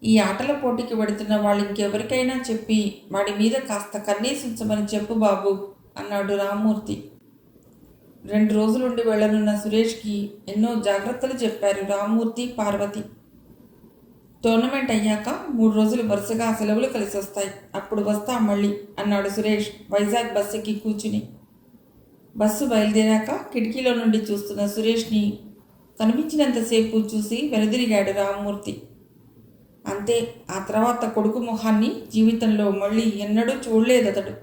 ఈ ఆటల పోటీకి పెడుతున్న వాళ్ళు ఇంకెవరికైనా చెప్పి వాడి మీద కాస్త కన్నేసించమని చెప్పు బాబు అన్నాడు రామ్మూర్తి. 2 రోజులుండి వెళ్ళనున్న సురేష్కి ఎన్నో జాగ్రత్తలు చెప్పారు రామ్మూర్తి, పార్వతి. టోర్నమెంట్ అయ్యాక 3 రోజులు వరుసగా సెలవులు కలిసి వస్తాయి. అప్పుడు వస్తాం మళ్ళీ అన్నాడు సురేష్ వైజాగ్ బస్సు ఎక్కి కూర్చుని. బస్సు బయలుదేరాక కిటికీలో నుండి చూస్తున్న సురేష్ని కనిపించినంతసేపు చూసి వెనుదిరిగాడు రామ్మూర్తి. అంతే, ఆ తర్వాత కొడుకు మొహాన్ని జీవితంలో మళ్ళీ ఎన్నడూ చూడలేదతడు.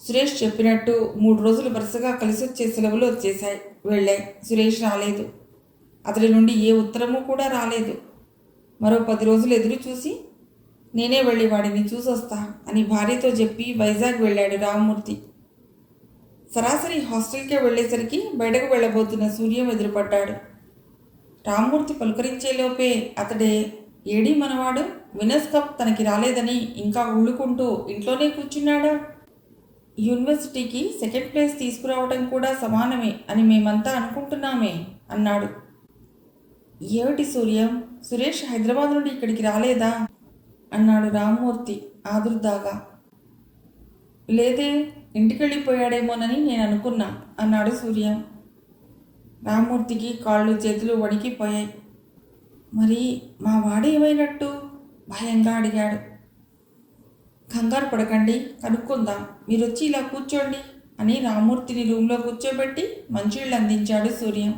సురేష్ చెప్పినట్టు 3 రోజులు వరుసగా కలిసి వచ్చే సెలవులు వచ్చేశాయి, వెళ్ళాయి. సురేష్ రాలేదు. అతడి నుండి ఏ ఉత్తరము కూడా రాలేదు. మరో 10 రోజులు ఎదురు చూసి నేనే వెళ్ళి వాడిని చూసొస్తా అని భార్యతో చెప్పి వైజాగ్ వెళ్ళాడు రామ్మూర్తి. సరాసరి హాస్టల్కే వెళ్ళేసరికి బయటకు వెళ్ళబోతున్న సూర్యం ఎదురుపడ్డాడు. రామ్మూర్తి పలుకరించేలోపే అతడే, ఏడీ మనవాడు, వినర్స్ కప్ తనకి రాలేదని ఇంకా ఉళ్ళుకుంటూ ఇంట్లోనే కూర్చున్నాడా? యూనివర్సిటీకి 2nd ప్లేస్ తీసుకురావడం కూడా సమానమే అని మేమంతా అనుకుంటున్నామే అన్నాడు. ఏమిటి సూర్యం, సురేష్ హైదరాబాద్ నుండి ఇక్కడికి రాలేదా అన్నాడు రామ్మూర్తి ఆదుర్దాగా. లేదే, ఇంటికెళ్ళిపోయాడేమోనని నేను అనుకున్నా అన్నాడు సూర్యం. రామ్మూర్తికి కాళ్ళు చేతులు వణికిపోయాయి. మరి మా వాడు ఏమైనట్టు భయంగా అడిగాడు. కంగారు పడకండి, కనుక్కుందాం, మీరొచ్చి ఇలా కూర్చోండి అని రామ్మూర్తిని రూమ్లో కూర్చోబెట్టి మంచిళ్ళు అందించాడు సూర్యం.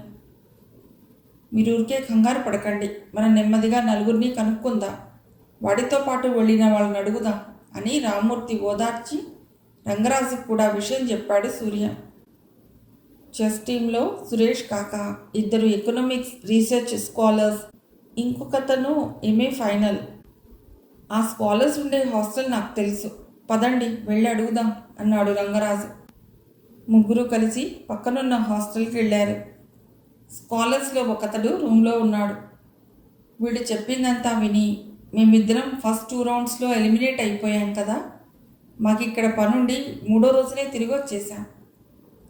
మీరు ఊరికే కంగారు పడకండి, మనం నెమ్మదిగా నలుగురిని కనుక్కుందాం, వాడితో పాటు వెళ్ళిన వాళ్ళని అడుగుదాం అని రామ్మూర్తి ఓదార్చి రంగరాజుకు కూడా విషయం చెప్పాడు సూర్యం. చెస్ టీంలో సురేష్ కాక 2 ఎకనామిక్స్ రీసెర్చ్ స్కాలర్స్, ఇంకొకతను ఎంఏ ఫైనల్. ఆ స్కాలర్స్ ఉండే హాస్టల్ నాకు తెలుసు, పదండి వెళ్ళి అడుగుదాం అన్నాడు రంగరాజు. ముగ్గురు కలిసి పక్కనున్న హాస్టల్కి వెళ్ళారు. స్కాలర్స్లో ఒకతడు రూమ్లో ఉన్నాడు. వీడు చెప్పిందంతా విని, మేమిద్దరం ఫస్ట్ 2 రౌండ్స్లో ఎలిమినేట్ అయిపోయాం కదా, మాకు ఇక్కడ పనుండి 3వ రోజునే తిరిగి వచ్చేసాం.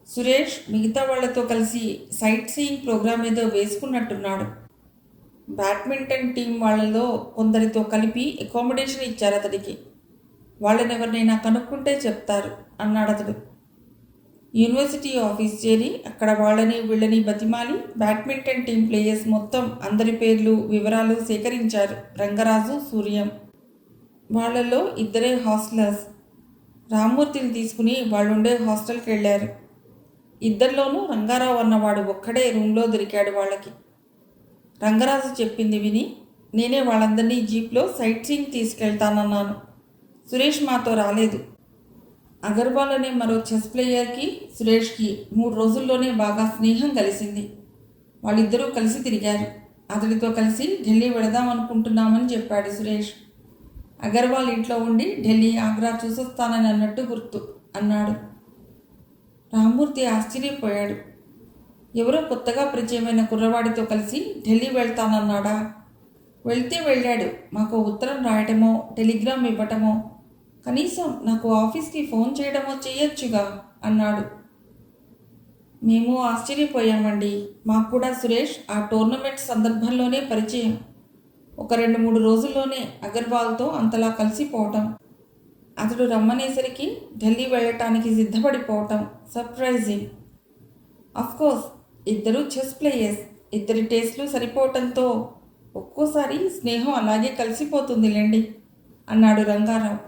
సురేష్ మిగతా వాళ్లతో కలిసి సైట్ సీయింగ్ ప్రోగ్రామ్ ఏదో వేసుకున్నట్టున్నాడు. బ్యాడ్మింటన్ టీం వాళ్ళలో కొందరితో కలిపి అకామిడేషన్ ఇచ్చారు అతడికి. వాళ్ళని ఎవరినైనా కనుక్కుంటే చెప్తారు అన్నాడు అతడు. యూనివర్సిటీ ఆఫీస్ చేరి అక్కడ వాళ్ళని వీళ్ళని బతిమాలి బ్యాడ్మింటన్ టీం ప్లేయర్స్ మొత్తం అందరి పేర్లు వివరాలు సేకరించారు రంగరాజు, సూర్యం. వాళ్ళల్లో 2 హాస్టలర్స్. రామ్మూర్తిని తీసుకుని వాళ్ళుండే హాస్టల్కి వెళ్ళారు. 2లోనూ రంగారావు అన్నవాడు ఒక్కడే రూమ్లో దొరికాడు వాళ్ళకి. రంగరాజు చెప్పింది విని నేనే వాళ్ళందరినీ జీప్లో సైట్ సీయింగ్ తీసుకెళ్తానన్నాను. సురేష్ మాతో రాలేదు. అగర్వాల్ అనే మరో చెస్ ప్లేయర్కి సురేష్కి 3 రోజుల్లోనే బాగా స్నేహం కలిసింది. వాళ్ళిద్దరూ కలిసి తిరిగారు. అతడితో కలిసి ఢిల్లీ వెళదాం అనుకుంటున్నామని చెప్పాడు సురేష్. అగర్వాల్ ఇంట్లో ఉండి ఢిల్లీ, ఆగ్రా చూసొస్తానని అన్నట్టు గుర్తు అన్నాడు. రామ్మూర్తి ఆశ్చర్యపోయాడు. ఎవరో కొత్తగా పరిచయమైన కుర్రవాడితో కలిసి ఢిల్లీ వెళ్తానన్నాడా? వెళ్తే వెళ్ళాడు. మాకు ఉత్తరం రాయటమో, టెలిగ్రామ్ ఇవ్వటమో, కనీసం నాకు ఆఫీస్కి ఫోన్ చేయడమో చేయొచ్చుగా అన్నాడు. మేము ఆశ్చర్యపోయామండి. మాకు కూడా సురేష్ ఆ టోర్నమెంట్ సందర్భంలోనే పరిచయం. ఒక 2-3 రోజుల్లోనే అగర్వాల్తో అంతలా కలిసిపోవటం, అతడు రమ్మనేసరికి ఢిల్లీ వెళ్ళటానికి సిద్ధపడిపోవటం సర్ప్రైజింగ్. అఫ్కోర్స్ ఇద్దరు చెస్ ప్లేయర్స్, ఇద్దరి టేస్ట్లు సరిపోవటంతో ఒక్కోసారి స్నేహం అలాగే కలిసిపోతుందిలేండి అన్నాడు రంగారావు.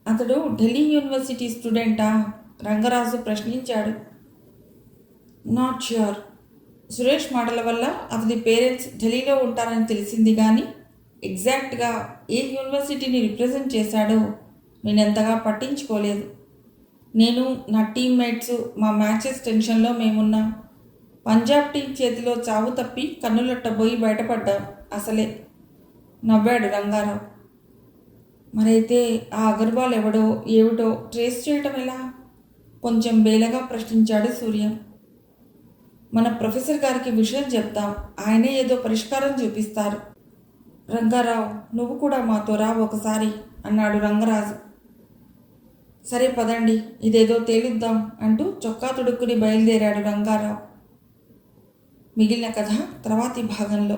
అతడు ఢిల్లీ యూనివర్సిటీ స్టూడెంటా? రంగరాజు ప్రశ్నించాడు. Not sure. సురేష్ మాటల వల్ల అతడి పేరెంట్స్ ఢిల్లీలో ఉంటారని తెలిసింది, కానీ ఎగ్జాక్ట్గా ఏ యూనివర్సిటీని రిప్రజెంట్ చేశాడో నేనెంతగా పట్టించుకోలేదు. నేను, నా టీమ్మేట్స్ మా మ్యాచెస్ టెన్షన్లో మేమున్నాం. పంజాబ్ టీం చేతిలో చావు తప్పి కన్నులట్టబోయి బయటపడ్డాం అసలే నవ్వాడు రంగారావు. మరైతే ఆ అగర్వాల్ ఎవడో ఏమిటో ట్రేస్ చేయటం ఎలా? కొంచెం బేలగా ప్రశ్నించాడు సూర్య. మన ప్రొఫెసర్ గారికి విషయం చెప్తాం, ఆయనే ఏదో పరిష్కారం చూపిస్తారు. రంగారావు, నువ్వు కూడా మాతో రా ఒకసారి అన్నాడు రంగరాజు. సరే పదండి, ఇదేదో తేలుద్దాం అంటూ చొక్కా తుడుక్కుని బయలుదేరాడు రంగారావు. మిగిలిన కథ తర్వాతి భాగంలో.